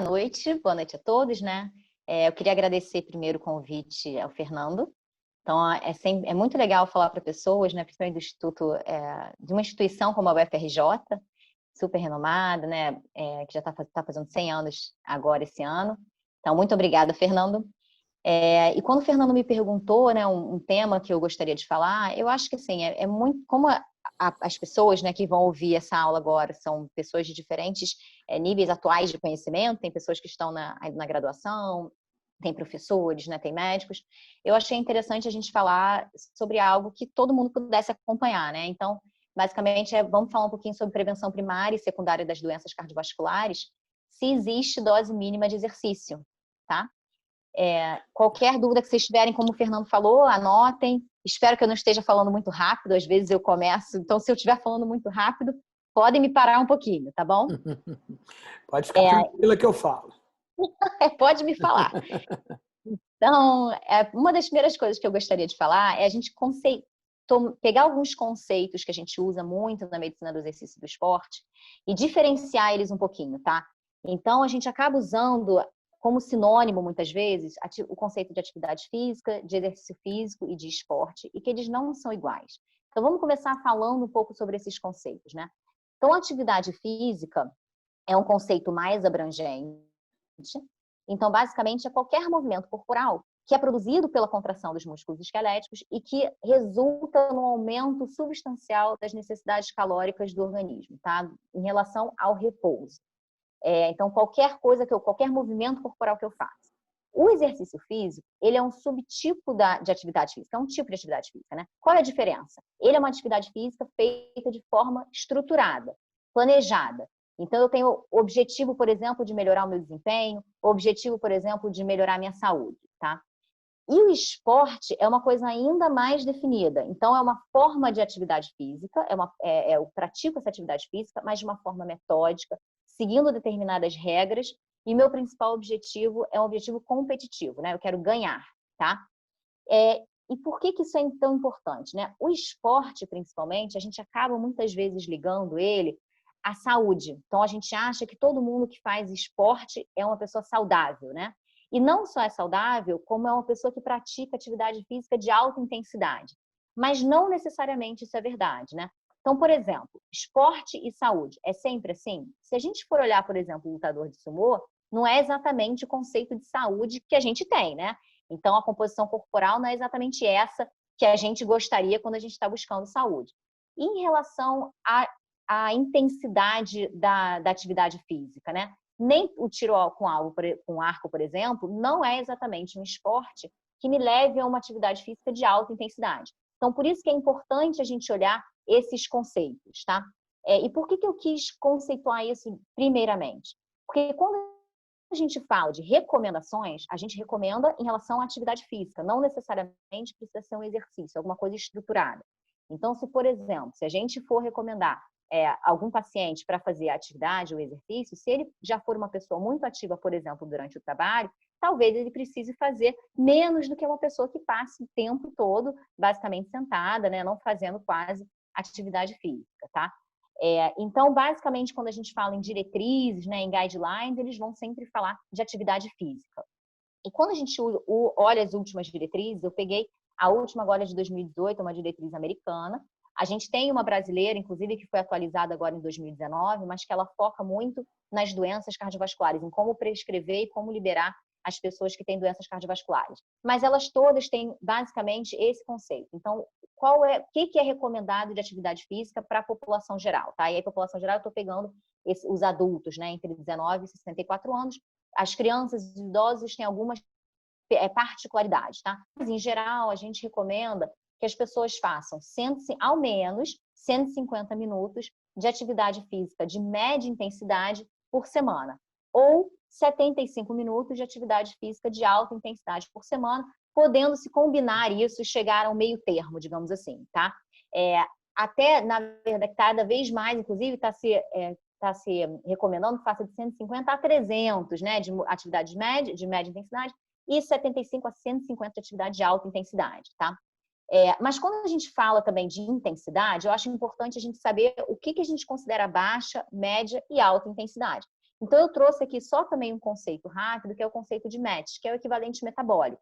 boa noite a todos, né? Eu queria agradecer primeiro o convite ao Fernando. Então, é muito legal falar para pessoas, né, principalmente do Instituto, de uma instituição como a UFRJ, super renomada, né, que já está fazendo 100 anos agora esse ano. Então, muito obrigada, Fernando. E quando o Fernando me perguntou, né, um tema que eu gostaria de falar, eu acho que assim, é muito como as pessoas, né, que vão ouvir essa aula agora são pessoas de diferentes níveis atuais de conhecimento, tem pessoas que estão na graduação, tem professores, né, tem médicos. Eu achei interessante a gente falar sobre algo que todo mundo pudesse acompanhar, né? Então, basicamente, vamos falar um pouquinho sobre prevenção primária e secundária das doenças cardiovasculares, se existe dose mínima de exercício, tá? Qualquer dúvida que vocês tiverem, como o Fernando falou, anotem. Espero que eu não esteja falando muito rápido, às vezes eu começo, então se eu estiver falando muito rápido, podem me parar um pouquinho, tá bom? Pode ficar tranquila que eu falo. Pode me falar. Então, uma das primeiras coisas que eu gostaria de falar é a gente pegar alguns conceitos que a gente usa muito na medicina do exercício e do esporte e diferenciar eles um pouquinho, tá? Então, a gente acaba usando como sinônimo, muitas vezes, o conceito de atividade física, de exercício físico e de esporte, e que eles não são iguais. Então, vamos começar falando um pouco sobre esses conceitos, né? Então, atividade física é um conceito mais abrangente. Então, basicamente, é qualquer movimento corporal que é produzido pela contração dos músculos esqueléticos e que resulta no aumento substancial das necessidades calóricas do organismo, tá? Em relação ao repouso. Então, qualquer movimento corporal que eu faça. O exercício físico, ele é um subtipo de atividade física, é um tipo de atividade física, né? Qual é a diferença? Ele é uma atividade física feita de forma estruturada, planejada. Então, eu tenho o objetivo, por exemplo, de melhorar o meu desempenho, o objetivo, por exemplo, de melhorar a minha saúde, tá? E o esporte é uma coisa ainda mais definida. Então, é uma forma de atividade física, eu pratico essa atividade física, mas de uma forma metódica, seguindo determinadas regras, e meu principal objetivo é um objetivo competitivo, né? Eu quero ganhar, tá? E por que isso é tão importante, né? O esporte, principalmente, a gente acaba muitas vezes ligando ele à saúde. Então, a gente acha que todo mundo que faz esporte é uma pessoa saudável, né? E não só é saudável, como é uma pessoa que pratica atividade física de alta intensidade. Mas não necessariamente isso é verdade, né? Então, por exemplo, esporte e saúde, é sempre assim? Se a gente for olhar, por exemplo, o lutador de sumô, não é exatamente o conceito de saúde que a gente tem, né? Então, a composição corporal não é exatamente essa que a gente gostaria quando a gente está buscando saúde. E em relação à intensidade da atividade física, né? Nem o tiro com arco, por exemplo, não é exatamente um esporte que me leve a uma atividade física de alta intensidade. Então, por isso que é importante a gente olhar esses conceitos, tá? E por que eu quis conceituar isso primeiramente? Porque quando a gente fala de recomendações, a gente recomenda em relação à atividade física, não necessariamente precisa ser um exercício, alguma coisa estruturada. Então, se, por exemplo, se a gente for recomendar algum paciente para fazer a atividade ou exercício, se ele já for uma pessoa muito ativa, por exemplo, durante o trabalho, talvez ele precise fazer menos do que uma pessoa que passe o tempo todo basicamente sentada, né, não fazendo quase atividade física, tá? Então, basicamente, quando a gente fala em diretrizes, né, em guidelines, eles vão sempre falar de atividade física. E quando a gente olha as últimas diretrizes, eu peguei a última agora de 2018, uma diretriz americana. A gente tem uma brasileira, inclusive, que foi atualizada agora em 2019, mas que ela foca muito nas doenças cardiovasculares, em como prescrever e como liberar as pessoas que têm doenças cardiovasculares. Mas elas todas têm, basicamente, esse conceito. Então, o que é recomendado de atividade física para a população geral, tá? E aí, a população geral, eu estou pegando os adultos, né, entre 19 e 64 anos. As crianças e idosos têm algumas particularidades, tá? Mas, em geral, a gente recomenda que as pessoas façam ao menos 150 minutos de atividade física de média intensidade por semana, ou 75 minutos de atividade física de alta intensidade por semana, podendo se combinar isso e chegar ao meio termo, digamos assim, tá? Até, na verdade, cada vez mais, inclusive, está se recomendando que faça de 150 a 300, né, de atividade de média intensidade, e 75 a 150 de atividade de alta intensidade, tá? Mas quando a gente fala também de intensidade, eu acho importante a gente saber o que a gente considera baixa, média e alta intensidade. Então, eu trouxe aqui só também um conceito rápido, que é o conceito de MET, que é o equivalente metabólico.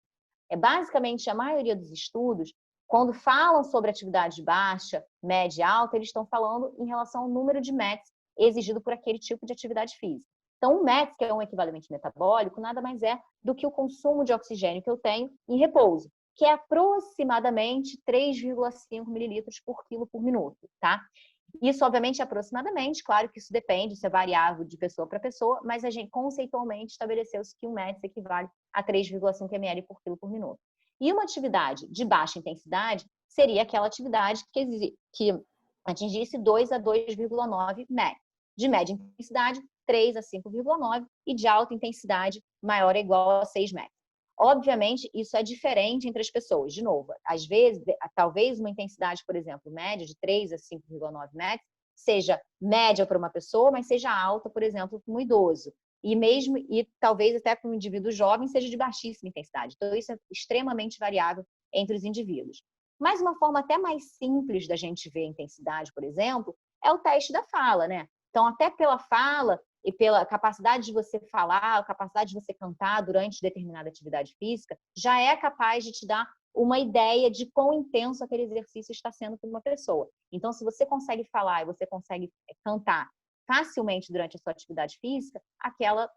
Basicamente, a maioria dos estudos, quando falam sobre atividade baixa, média e alta, eles estão falando em relação ao número de METs exigido por aquele tipo de atividade física. Então, o MET, que é um equivalente metabólico, nada mais é do que o consumo de oxigênio que eu tenho em repouso, que é aproximadamente 3,5 mililitros por quilo por minuto, tá? Isso, obviamente, aproximadamente, claro que isso depende, isso é variável de pessoa para pessoa, mas a gente conceitualmente estabeleceu-se que um MET equivale a 3,5 ml por quilo por minuto. E uma atividade de baixa intensidade seria aquela atividade que atingisse 2 a 2,9 MET. De média intensidade, 3 a 5,9 e de alta intensidade, maior ou igual a 6 MET. Obviamente, isso é diferente entre as pessoas. De novo, às vezes, talvez uma intensidade, por exemplo, média de 3 a 5,9 metros, seja média para uma pessoa, mas seja alta, por exemplo, para um idoso. E talvez até para um indivíduo jovem seja de baixíssima intensidade. Então, isso é extremamente variável entre os indivíduos. Mas uma forma até mais simples da gente ver a intensidade, por exemplo, é o teste da fala, né? Então, até pela fala e pela capacidade de você falar, a capacidade de você cantar durante determinada atividade física, já é capaz de te dar uma ideia de quão intenso aquele exercício está sendo para uma pessoa. Então, se você consegue falar e você consegue cantar facilmente durante a sua atividade física, aquela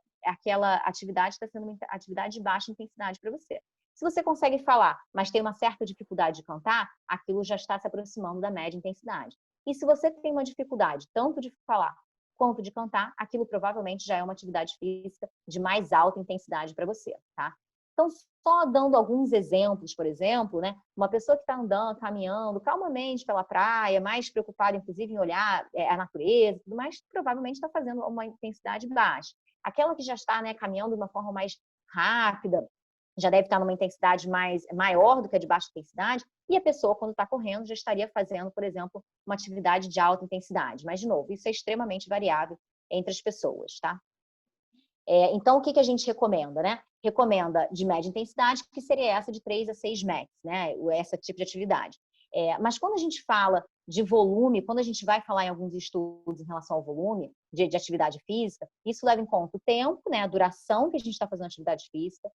atividade está sendo uma atividade de baixa intensidade para você. Se você consegue falar, mas tem uma certa dificuldade de cantar, aquilo já está se aproximando da média intensidade. E se você tem uma dificuldade tanto de falar quanto de cantar, aquilo provavelmente já é uma atividade física de mais alta intensidade para você, tá? Então, só dando alguns exemplos, por exemplo, né? Uma pessoa que está andando, caminhando calmamente pela praia, mais preocupada, inclusive, em olhar a natureza, tudo mais, provavelmente está fazendo uma intensidade baixa. Aquela que já está, né, caminhando de uma forma mais rápida, já deve estar numa intensidade maior do que a de baixa intensidade, e a pessoa, quando está correndo, já estaria fazendo, por exemplo, uma atividade de alta intensidade. Mas, de novo, isso é extremamente variável entre as pessoas, tá? Então, o que a gente recomenda, né? Recomenda de média intensidade, que seria essa de 3 a 6 METs, né? Esse tipo de atividade. Mas quando a gente fala de volume, quando a gente vai falar em alguns estudos em relação ao volume de atividade física, isso leva em conta o tempo, né? A duração que a gente está fazendo atividade física,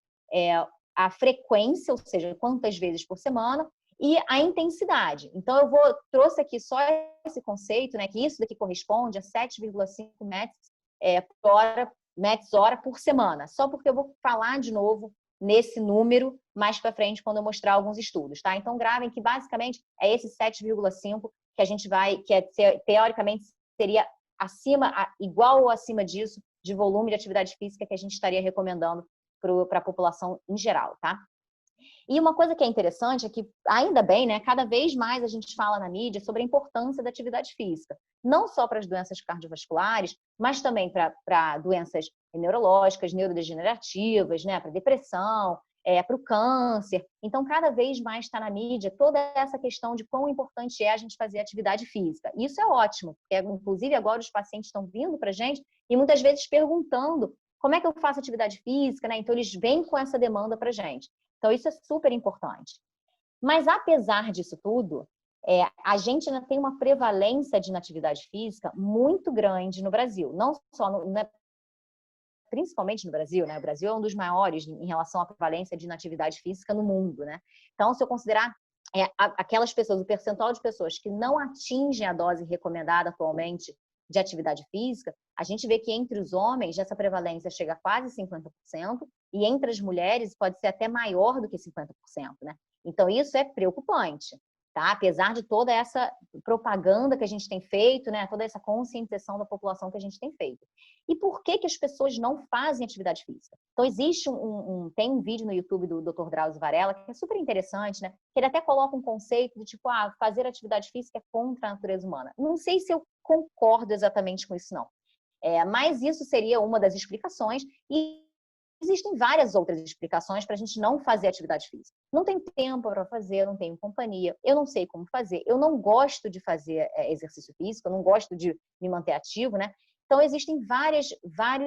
a frequência, ou seja, quantas vezes por semana, e a intensidade. Então, trouxe aqui só esse conceito, né? Que isso daqui corresponde a 7,5 metros hora por semana. Só porque eu vou falar de novo nesse número mais para frente quando eu mostrar alguns estudos, tá? Então, gravem que basicamente é esse 7,5 que a gente teoricamente seria igual ou acima disso de volume de atividade física que a gente estaria recomendando para a população em geral, tá? E uma coisa que é interessante é que, ainda bem, né, cada vez mais a gente fala na mídia sobre a importância da atividade física. Não só para as doenças cardiovasculares, mas também para doenças neurológicas, neurodegenerativas, né, para depressão, para o câncer. Então, cada vez mais está na mídia toda essa questão de quão importante é a gente fazer atividade física. Isso é ótimo, porque, inclusive, agora os pacientes estão vindo para a gente e muitas vezes perguntando como é que eu faço atividade física, né? Então, eles vêm com essa demanda para a gente. Então, isso é super importante. Mas, apesar disso tudo, a gente ainda tem uma prevalência de inatividade física muito grande no Brasil. Não só, principalmente no Brasil, né? O Brasil é um dos maiores em relação à prevalência de inatividade física no mundo, né? Então, se eu considerar aquelas pessoas, o percentual de pessoas que não atingem a dose recomendada atualmente de atividade física, a gente vê que entre os homens essa prevalência chega a quase 50% e entre as mulheres pode ser até maior do que 50%, né? Então, isso é preocupante, tá? Apesar de toda essa propaganda que a gente tem feito, né? Toda essa conscientização da população que a gente tem feito. E por que as pessoas não fazem atividade física? Então, tem um vídeo no YouTube do Dr. Drauzio Varella que é super interessante, né? Que ele até coloca um conceito de tipo, fazer atividade física é contra a natureza humana. Não sei se eu concordo exatamente com isso, não. Mas isso seria uma das explicações e existem várias outras explicações para a gente não fazer atividade física. Não tenho tempo para fazer, não tenho companhia, eu não sei como fazer, eu não gosto de fazer exercício físico, eu não gosto de me manter ativo, né? Então, existem várias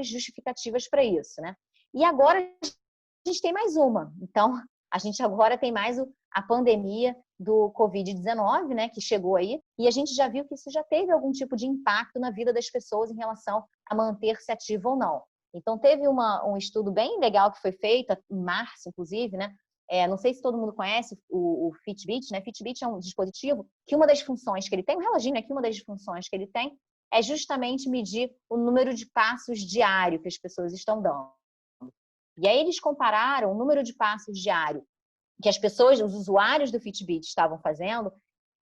justificativas para isso, né? E agora a gente tem mais uma. Então, a gente agora tem mais a pandemia do Covid-19, né, que chegou aí, e a gente já viu que isso já teve algum tipo de impacto na vida das pessoas em relação manter-se ativo ou não. Então, teve um estudo bem legal que foi feito, em março, inclusive, né? Não sei se todo mundo conhece o Fitbit, né? Fitbit é um dispositivo que uma das funções que ele tem, um reloginho, né? Que uma das funções que ele tem é justamente medir o número de passos diário que as pessoas estão dando. E aí eles compararam o número de passos diário que as pessoas, os usuários do Fitbit estavam fazendo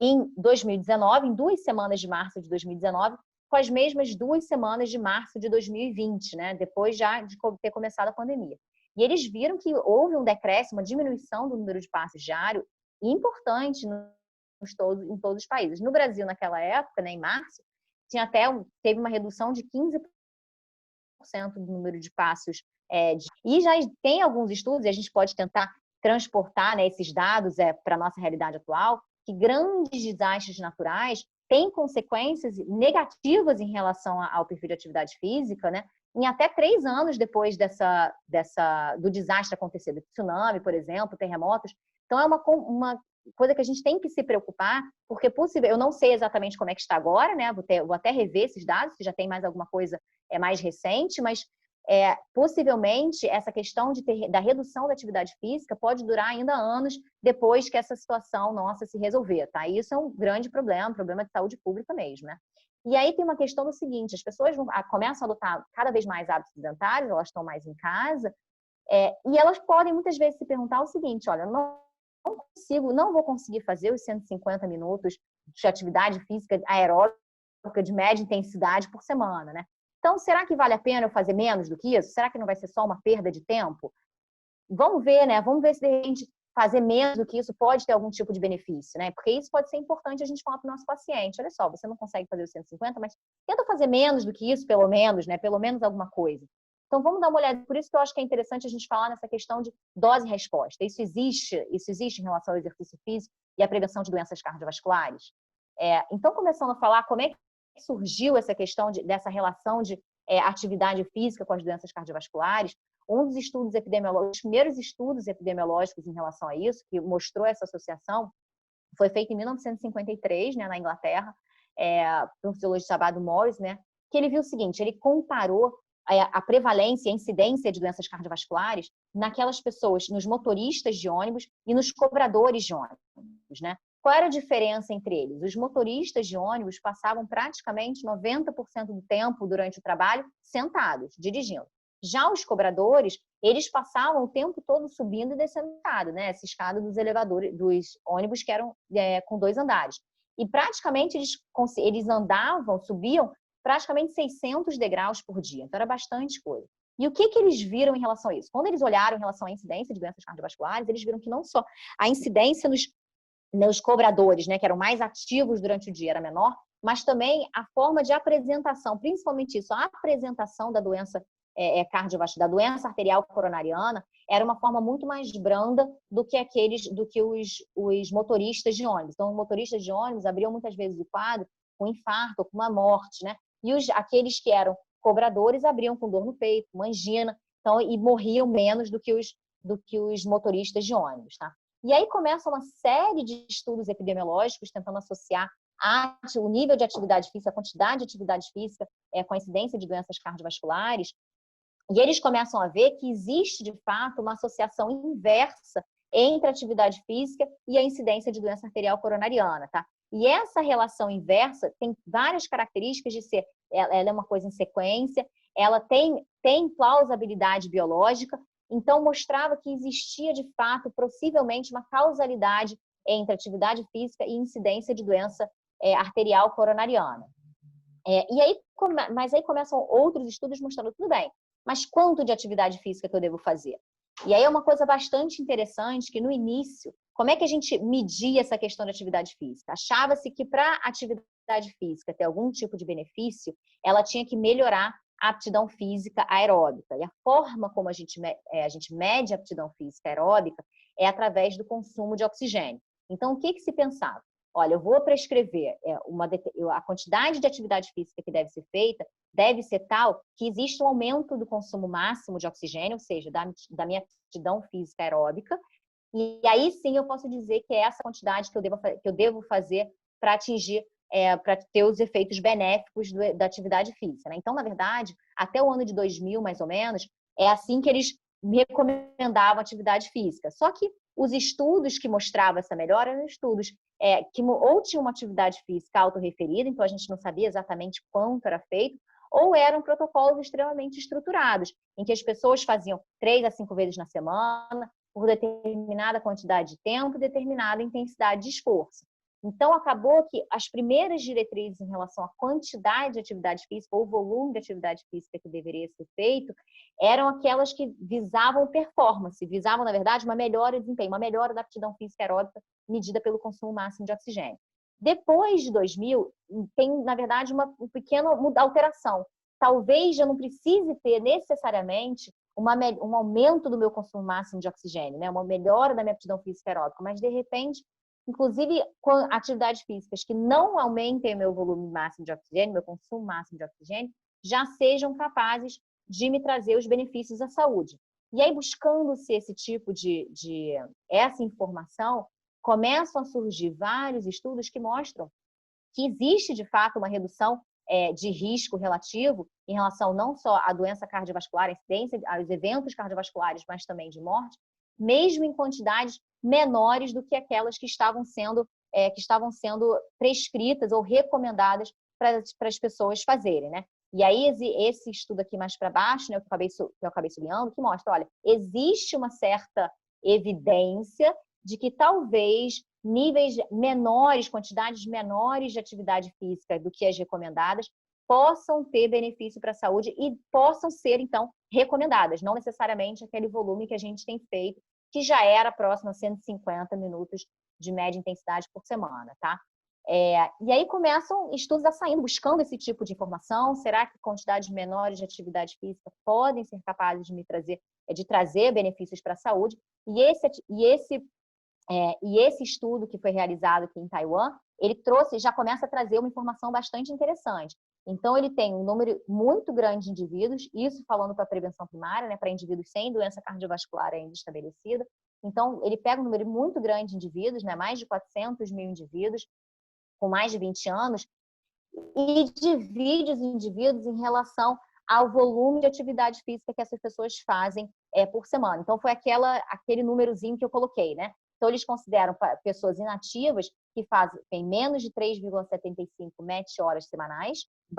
em 2019, em 2 semanas de março de 2019, com as mesmas 2 semanas de março de 2020, né? Depois já de ter começado a pandemia. E eles viram que houve um decréscimo, uma diminuição do número de passos diário importante em todos os países. No Brasil, naquela época, né, em março, teve uma redução de 15% do número de passos. E já tem alguns estudos, e a gente pode tentar transportar, né, esses dados para a nossa realidade atual, que grandes desastres naturais têm consequências negativas em relação ao perfil de atividade física, né? Em até 3 anos depois do desastre acontecer, do tsunami, por exemplo, terremotos. Então, é uma coisa que a gente tem que se preocupar, porque eu não sei exatamente como é que está agora, né? Vou até rever esses dados, se já tem mais alguma coisa mais recente, mas possivelmente essa questão da redução da atividade física pode durar ainda anos depois que essa situação nossa se resolver, tá? E isso é um grande problema, um problema de saúde pública mesmo, né? E aí tem uma questão do seguinte, as pessoas começam a adotar cada vez mais hábitos sedentários, elas estão mais em casa, e elas podem muitas vezes se perguntar o seguinte, olha, não vou conseguir fazer os 150 minutos de atividade física aeróbica de média intensidade por semana, né? Então, será que vale a pena eu fazer menos do que isso? Será que não vai ser só uma perda de tempo? Vamos ver, né? Vamos ver se, de repente, fazer menos do que isso pode ter algum tipo de benefício, né? Porque isso pode ser importante a gente falar para o nosso paciente. Olha só, você não consegue fazer os 150, mas tenta fazer menos do que isso, pelo menos, né? Pelo menos alguma coisa. Então, vamos dar uma olhada. Por isso que eu acho que é interessante a gente falar nessa questão de dose e resposta. Isso existe em relação ao exercício físico e à prevenção de doenças cardiovasculares. Então, começando a falar como é que surgiu essa questão dessa relação de atividade física com as doenças cardiovasculares. Um dos estudos epidemiológicos, os primeiros estudos epidemiológicos em relação a isso, que mostrou essa associação, foi feito em 1953, né, na Inglaterra, por um fisiologista chamado Morris, né, que ele viu o seguinte, ele comparou a prevalência e a incidência de doenças cardiovasculares naquelas pessoas, nos motoristas de ônibus e nos cobradores de ônibus, né? Qual era a diferença entre eles? Os motoristas de ônibus passavam praticamente 90% do tempo durante o trabalho sentados, dirigindo. Já os cobradores, eles passavam o tempo todo subindo e descendo escada, né? Essa escada dos elevadores, dos ônibus que eram com 2 andares. E praticamente eles subiam praticamente 600 degraus por dia. Então, era bastante coisa. E o que eles viram em relação a isso? Quando eles olharam em relação à incidência de doenças cardiovasculares, eles viram que não só a incidência nos cobradores, né, que eram mais ativos durante o dia, era menor, mas também a forma de apresentação, principalmente isso, a apresentação da doença cardiovascular, da doença arterial coronariana, era uma forma muito mais branda do que os motoristas de ônibus. Então, os motoristas de ônibus abriam muitas vezes o quadro com infarto, com uma morte, né? E aqueles que eram cobradores abriam com dor no peito, com angina, então, e morriam menos do que os motoristas de ônibus, tá? E aí começa uma série de estudos epidemiológicos tentando associar o nível de atividade física, a quantidade de atividade física com a incidência de doenças cardiovasculares. E eles começam a ver que existe, de fato, uma associação inversa entre a atividade física e a incidência de doença arterial coronariana, tá? E essa relação inversa tem várias características de ser, ela é uma coisa em sequência, ela tem plausibilidade biológica, então mostrava que existia, de fato, possivelmente uma causalidade entre atividade física e incidência de doença arterial coronariana. Mas aí começam outros estudos mostrando, tudo bem, mas quanto de atividade física que eu devo fazer? E aí é uma coisa bastante interessante que no início, como é que a gente media essa questão de atividade física? Achava-se que para a atividade física ter algum tipo de benefício, ela tinha que melhorar a aptidão física aeróbica. E a forma como a gente mede a aptidão física aeróbica é através do consumo de oxigênio. Então, o que se pensava? Olha, eu vou prescrever a quantidade de atividade física que deve ser feita, deve ser tal que existe um aumento do consumo máximo de oxigênio, ou seja, da minha aptidão física aeróbica, e aí sim eu posso dizer que é essa quantidade que eu devo fazer para atingir para ter os efeitos benéficos da atividade física, né? Então, na verdade, até o ano de 2000, mais ou menos, é assim que eles recomendavam atividade física. Só que os estudos que mostravam essa melhora eram estudos que ou tinham uma atividade física autorreferida, então a gente não sabia exatamente quanto era feito, ou eram protocolos extremamente estruturados, em que as pessoas faziam 3 a 5 vezes na semana, por determinada quantidade de tempo, determinada intensidade de esforço. Então, acabou que as primeiras diretrizes em relação à quantidade de atividade física ou volume de atividade física que deveria ser feito eram aquelas que visavam performance, visavam, na verdade, uma melhora de desempenho, uma melhora da aptidão física aeróbica medida pelo consumo máximo de oxigênio. Depois de 2000, tem, na verdade, uma pequena alteração. Talvez eu não precise ter necessariamente um aumento do meu consumo máximo de oxigênio, né? Uma melhora da minha aptidão física aeróbica, mas, de repente, inclusive com atividades físicas que não aumentem o meu volume máximo de oxigênio, meu consumo máximo de oxigênio, já sejam capazes de me trazer os benefícios à saúde. E aí, buscando-se esse tipo essa informação, começam a surgir vários estudos que mostram que existe, de fato, uma redução de risco relativo em relação não só à doença cardiovascular, à incidência, aos eventos cardiovasculares, mas também de morte, mesmo em quantidades menores do que aquelas que estavam sendo prescritas ou recomendadas para as pessoas fazerem, né? E aí, esse estudo aqui mais para baixo, né, que eu acabei sublinhando, que mostra, olha, existe uma certa evidência de que talvez níveis menores, quantidades menores de atividade física do que as recomendadas, possam ter benefício para a saúde e possam ser, então, recomendadas, não necessariamente aquele volume que a gente tem feito, que já era próximo a 150 minutos de média intensidade por semana, tá? E aí começam estudos a saindo, buscando esse tipo de informação. Será que quantidades menores de atividade física podem ser capazes de de trazer benefícios para a saúde? E esse estudo que foi realizado aqui em Taiwan, ele já começa a trazer uma informação bastante interessante. Então, ele tem um número muito grande de indivíduos, isso falando para a prevenção primária, né, para indivíduos sem doença cardiovascular ainda estabelecida. Então, ele pega um número muito grande de indivíduos, né, mais de 400 mil indivíduos, com mais de 20 anos, e divide os indivíduos em relação ao volume de atividade física que essas pessoas fazem por semana. Então, foi aquele númerozinho que eu coloquei, né? Então, eles consideram pessoas inativas que têm menos de 3,75 MET-horas semanais, que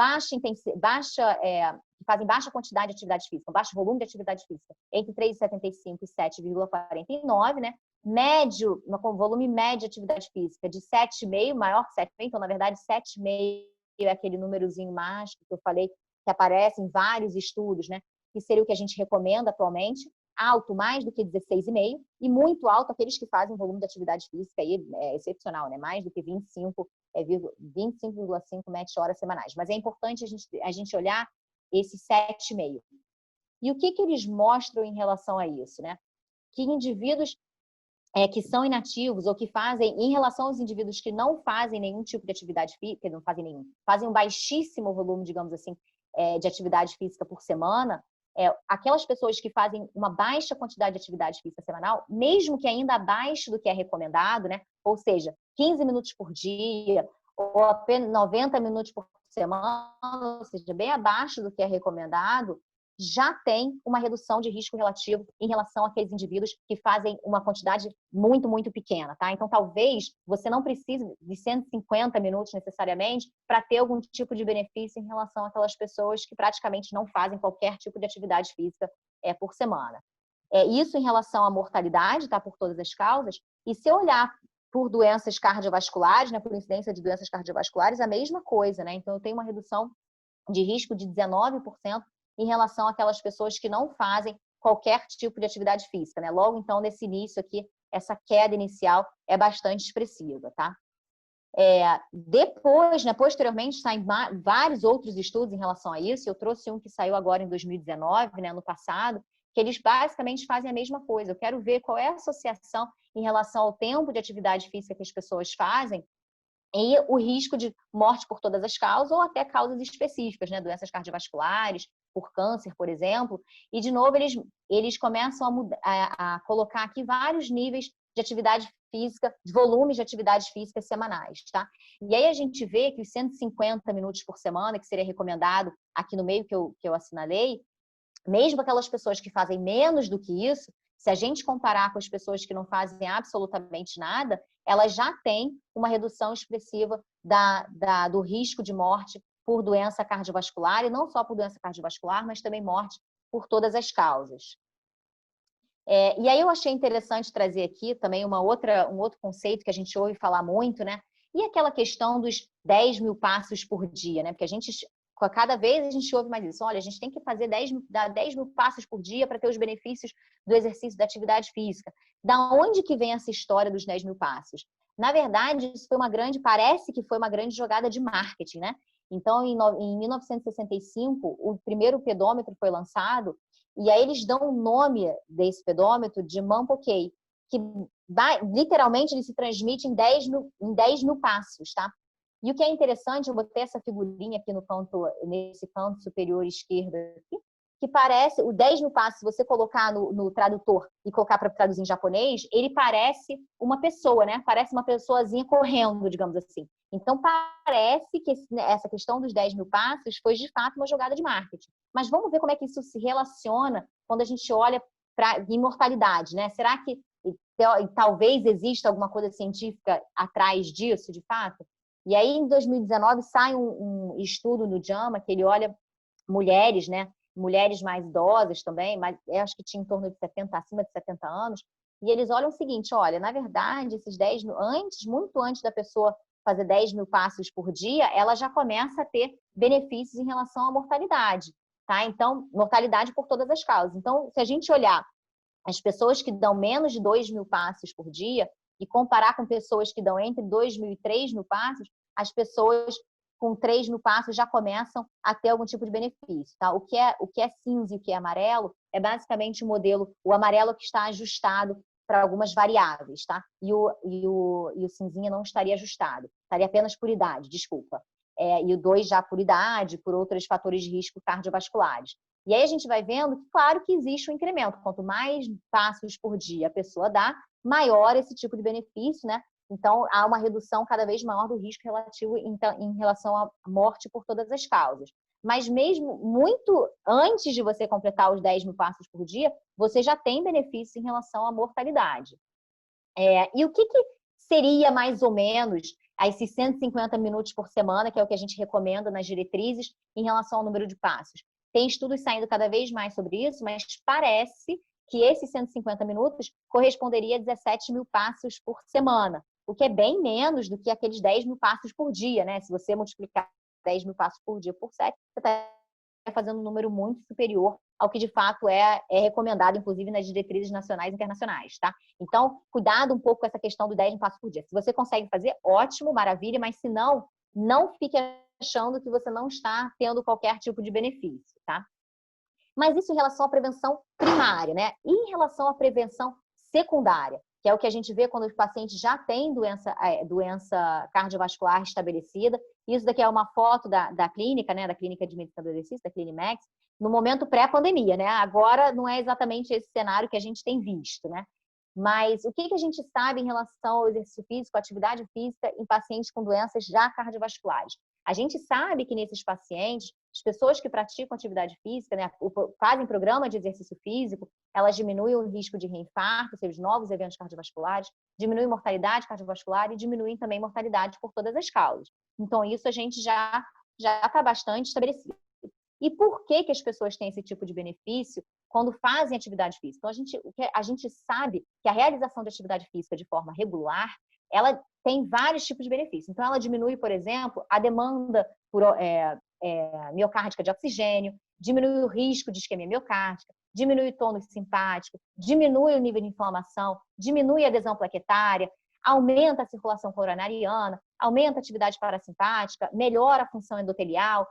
fazem baixa quantidade de atividade física, baixo volume de atividade física, entre 3,75 e 7,49, né? Médio, com volume médio de atividade física de 7,5, maior que 7,5, então, na verdade, 7,5 é aquele númerozinho mágico que eu falei, que aparece em vários estudos, né? Que seria o que a gente recomenda atualmente. Alto, mais do que 16,5, e muito alto aqueles que fazem volume de atividade física aí, excepcional, né? Mais do que 25,5 MET-horas semanais. Mas é importante a gente olhar esse 7,5. E o que eles mostram em relação a isso, né? Que indivíduos que são inativos ou que fazem, em relação aos indivíduos que não fazem nenhum tipo de atividade física, não fazem fazem um baixíssimo volume, digamos assim, de atividade física por semana, aquelas pessoas que fazem uma baixa quantidade de atividade física semanal, mesmo que ainda abaixo do que é recomendado, né? Ou seja, 15 minutos por dia ou apenas 90 minutos por semana, ou seja, bem abaixo do que é recomendado, já tem uma redução de risco relativo em relação àqueles indivíduos que fazem uma quantidade muito, muito pequena, tá? Então, talvez você não precise de 150 minutos necessariamente para ter algum tipo de benefício em relação àquelas pessoas que praticamente não fazem qualquer tipo de atividade física por semana. Isso em relação à mortalidade, tá? Por todas as causas. E se eu olhar por doenças cardiovasculares, né? Por incidência de doenças cardiovasculares, a mesma coisa, né? Então, eu tenho uma redução de risco de 19% em relação àquelas pessoas que não fazem qualquer tipo de atividade física, né? Logo, então, nesse início aqui, essa queda inicial é bastante expressiva, tá? Depois, né, posteriormente, saem vários outros estudos em relação a isso. Eu trouxe um que saiu agora em 2019, né, ano passado, que eles basicamente fazem a mesma coisa. Eu quero ver qual é a associação em relação ao tempo de atividade física que as pessoas fazem e o risco de morte por todas as causas ou até causas específicas, né? Doenças cardiovasculares, por câncer, por exemplo. E, de novo, eles começam a colocar aqui vários níveis de atividade física, de volumes de atividades físicas semanais, tá? E aí a gente vê que os 150 minutos por semana, que seria recomendado aqui no meio que eu assinalei, mesmo aquelas pessoas que fazem menos do que isso, se a gente comparar com as pessoas que não fazem absolutamente nada, elas já têm uma redução expressiva do risco de morte por doença cardiovascular, e não só por doença cardiovascular, mas também morte por todas as causas. E aí eu achei interessante trazer aqui também um outro conceito que a gente ouve falar muito, né? E aquela questão dos 10 mil passos por dia, né? Porque cada vez a gente ouve mais isso. Olha, a gente tem que fazer 10 mil passos por dia para ter os benefícios do exercício da atividade física. Da onde que vem essa história dos 10 mil passos? Na verdade, isso parece que foi uma grande jogada de marketing, né? Então, em 1965, o primeiro pedômetro foi lançado, e aí eles dão o nome desse pedômetro de Mampokay, que literalmente ele se transmite em 10 mil passos, tá? E o que é interessante, eu botei essa figurinha aqui nesse canto superior esquerdo aqui, que parece, o 10 mil passos, se você colocar no tradutor e colocar para traduzir em japonês, ele parece uma pessoa, né? Parece uma pessoazinha correndo, digamos assim. Então, parece que essa questão dos 10 mil passos foi, de fato, uma jogada de marketing. Mas vamos ver como é que isso se relaciona quando a gente olha para imortalidade, né? Será que talvez exista alguma coisa científica atrás disso, de fato? E aí, em 2019, sai um estudo no JAMA que ele olha mulheres, né? Mulheres mais idosas também, mas eu acho que tinha em torno de 70, acima de 70 anos, e eles olham o seguinte, olha, na verdade, esses 10 mil, muito antes da pessoa fazer 10 mil passos por dia, ela já começa a ter benefícios em relação à mortalidade, tá? Então, mortalidade por todas as causas. Então, se a gente olhar as pessoas que dão menos de 2 mil passos por dia e comparar com pessoas que dão entre 2 mil e 3 mil passos, as pessoas com 3 mil passos já começam a ter algum tipo de benefício, tá? O que é cinza e o que é amarelo é basicamente o amarelo que está ajustado para algumas variáveis, tá? E o cinzinha não estaria ajustado, estaria apenas por idade, desculpa. E o 2 já por idade, por outros fatores de risco cardiovasculares. E aí a gente vai vendo que, claro que existe um incremento. Quanto mais passos por dia a pessoa dá, maior esse tipo de benefício, né? Então, há uma redução cada vez maior do risco relativo em relação à morte por todas as causas. Mas mesmo muito antes de você completar os 10 mil passos por dia, você já tem benefícios em relação à mortalidade. E o que seria mais ou menos esses 150 minutos por semana, que é o que a gente recomenda nas diretrizes em relação ao número de passos? Tem estudos saindo cada vez mais sobre isso, mas parece que esses 150 minutos corresponderia a 17 mil passos por semana, o que é bem menos do que aqueles 10 mil passos por dia, né? Se você multiplicar 10 mil passos por dia por 7, você está fazendo um número muito superior ao que de fato é recomendado, inclusive nas diretrizes nacionais e internacionais, tá? Então, cuidado um pouco com essa questão do 10 passos por dia. Se você consegue fazer, ótimo, maravilha, mas se não, não fique achando que você não está tendo qualquer tipo de benefício, tá? Mas isso em relação à prevenção primária, né? E em relação à prevenção secundária, que é o que a gente vê quando os pacientes já têm doença cardiovascular estabelecida. Isso daqui é uma foto da clínica, né? Da Clínica de Medicina do Exercício, da Clinimex, no momento pré-pandemia, né? Agora não é exatamente esse cenário que a gente tem visto, né? Mas o que a gente sabe em relação ao exercício físico, atividade física em pacientes com doenças já cardiovasculares? A gente sabe que nesses pacientes, as pessoas que praticam atividade física, né, fazem programa de exercício físico, elas diminuem o risco de reinfarto, ou seja, os novos eventos cardiovasculares, diminuem mortalidade cardiovascular e diminuem também mortalidade por todas as causas. Então, isso a gente já está bastante estabelecido. E por que as pessoas têm esse tipo de benefício quando fazem atividade física? Então, a gente sabe que a realização de atividade física de forma regular, ela tem vários tipos de benefícios. Então, ela diminui, por exemplo, a demanda por miocárdica de oxigênio, diminui o risco de isquemia miocárdica, diminui o tônus simpático, diminui o nível de inflamação, diminui a adesão plaquetária, aumenta a circulação coronariana, aumenta a atividade parasimpática, melhora a função endotelial,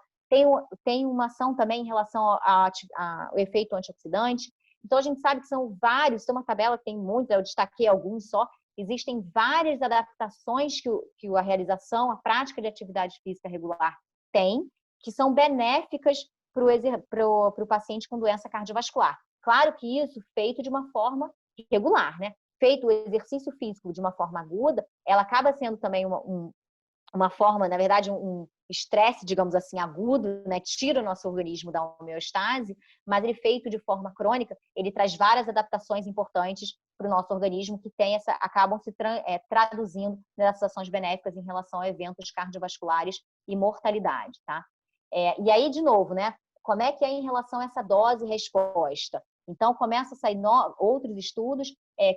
tem uma ação também em relação ao efeito antioxidante. Então, a gente sabe que são vários, tem uma tabela que tem muitos, eu destaquei alguns só, existem várias adaptações que a realização, a prática de atividade física regular tem, que são benéficas para o paciente com doença cardiovascular. Claro que isso feito de uma forma regular, né? feito o exercício físico de uma forma aguda, ela acaba sendo também uma forma, na verdade, um estresse, digamos assim, agudo, né? Tira o nosso organismo da homeostase, mas ele feito de forma crônica, ele traz várias adaptações importantes para o nosso organismo que acabam se traduzindo nas ações benéficas em relação a eventos cardiovasculares e mortalidade, tá? E aí, de novo, né? Como é que é em relação a essa dose e resposta? Então, começa a sair outros estudos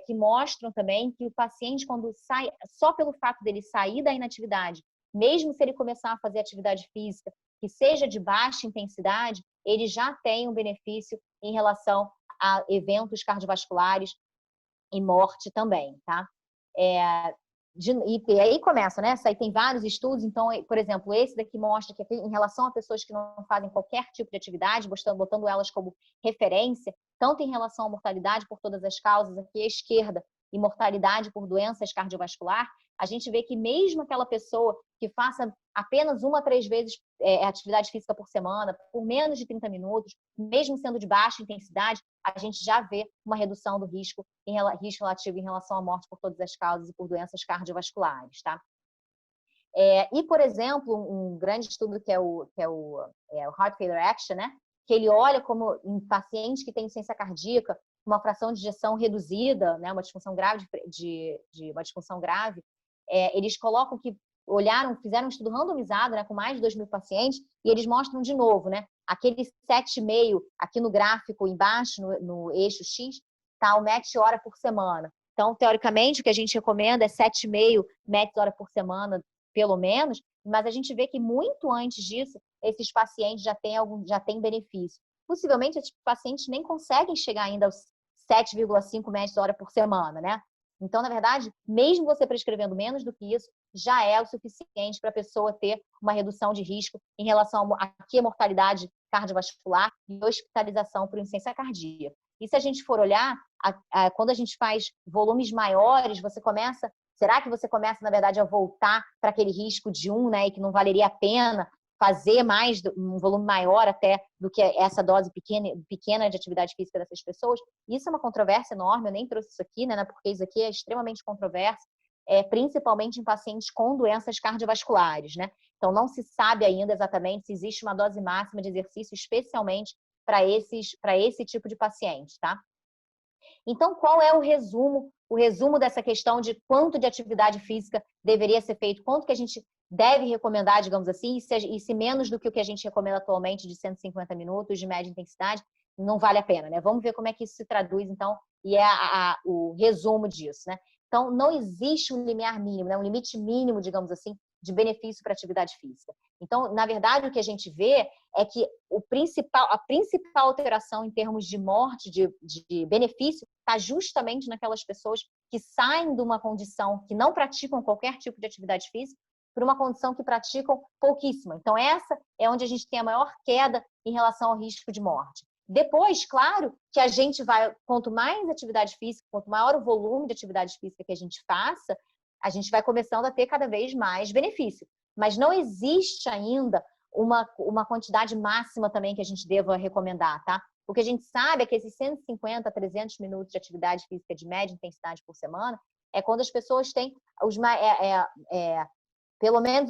que mostram também que o paciente, quando sai, só pelo fato dele sair da inatividade, mesmo se ele começar a fazer atividade física que seja de baixa intensidade, ele já tem um benefício em relação a eventos cardiovasculares e morte também, tá? E aí começa, né? Aí tem vários estudos, então, por exemplo, esse daqui mostra que em relação a pessoas que não fazem qualquer tipo de atividade, botando elas como referência, tanto em relação à mortalidade por todas as causas, aqui à esquerda, e mortalidade por doenças cardiovasculares, a gente vê que mesmo aquela pessoa que faça apenas 1 a 3 vezes atividade física por semana, por menos de 30 minutos, mesmo sendo de baixa intensidade, a gente já vê uma redução do risco relativo em relação à morte por todas as causas e por doenças cardiovasculares, tá? E, por exemplo, um grande estudo que é o Heart Failure Action, né? Que ele olha como em pacientes que têm insuficiência cardíaca, uma fração de ejeção reduzida, né? Uma disfunção grave uma disfunção grave, eles colocam que fizeram um estudo randomizado, né, com mais de 2.000 pacientes, e eles mostram de novo, né, aquele 7,5 aqui no gráfico embaixo, no eixo X, tá o MET hora por semana. Então, teoricamente, o que a gente recomenda é 7,5 MET hora por semana, pelo menos, mas a gente vê que muito antes disso, esses pacientes já têm benefício. Possivelmente, esses pacientes nem conseguem chegar ainda aos 7,5 MET hora por semana, né? Então, na verdade, mesmo você prescrevendo menos do que isso, já é o suficiente para a pessoa ter uma redução de risco em relação à mortalidade cardiovascular e hospitalização por insuficiência cardíaca. E se a gente for olhar, quando a gente faz volumes maiores, será que você começa, na verdade, a voltar para aquele risco de 1, né, e que não valeria a pena fazer um volume maior até do que essa dose pequena de atividade física dessas pessoas? Isso é uma controvérsia enorme, eu nem trouxe isso aqui, né, porque isso aqui é extremamente controverso, principalmente em pacientes com doenças cardiovasculares, né? Então, não se sabe ainda exatamente se existe uma dose máxima de exercício, especialmente para esse tipo de paciente, tá? Então, qual é o resumo dessa questão de quanto de atividade física deveria ser feito, quanto que a gente deve recomendar, digamos assim, e se menos do que o que a gente recomenda atualmente de 150 minutos de média intensidade, não vale a pena, né? Vamos ver como é que isso se traduz, então, e o resumo disso, né? Então, não existe um limiar mínimo, né? Um limite mínimo, digamos assim, de benefício para atividade física. Então, na verdade, o que a gente vê é que a principal alteração em termos de morte, de benefício, está justamente naquelas pessoas que saem de uma condição que não praticam qualquer tipo de atividade física para uma condição que praticam pouquíssima. Então, essa é onde a gente tem a maior queda em relação ao risco de morte. Depois, claro, que a gente quanto mais atividade física, quanto maior o volume de atividade física que a gente faça, a gente vai começando a ter cada vez mais benefício. Mas não existe ainda uma quantidade máxima também que a gente deva recomendar, tá? O que a gente sabe é que esses 150 a 300 minutos de atividade física de média intensidade por semana é quando as pessoas têm pelo menos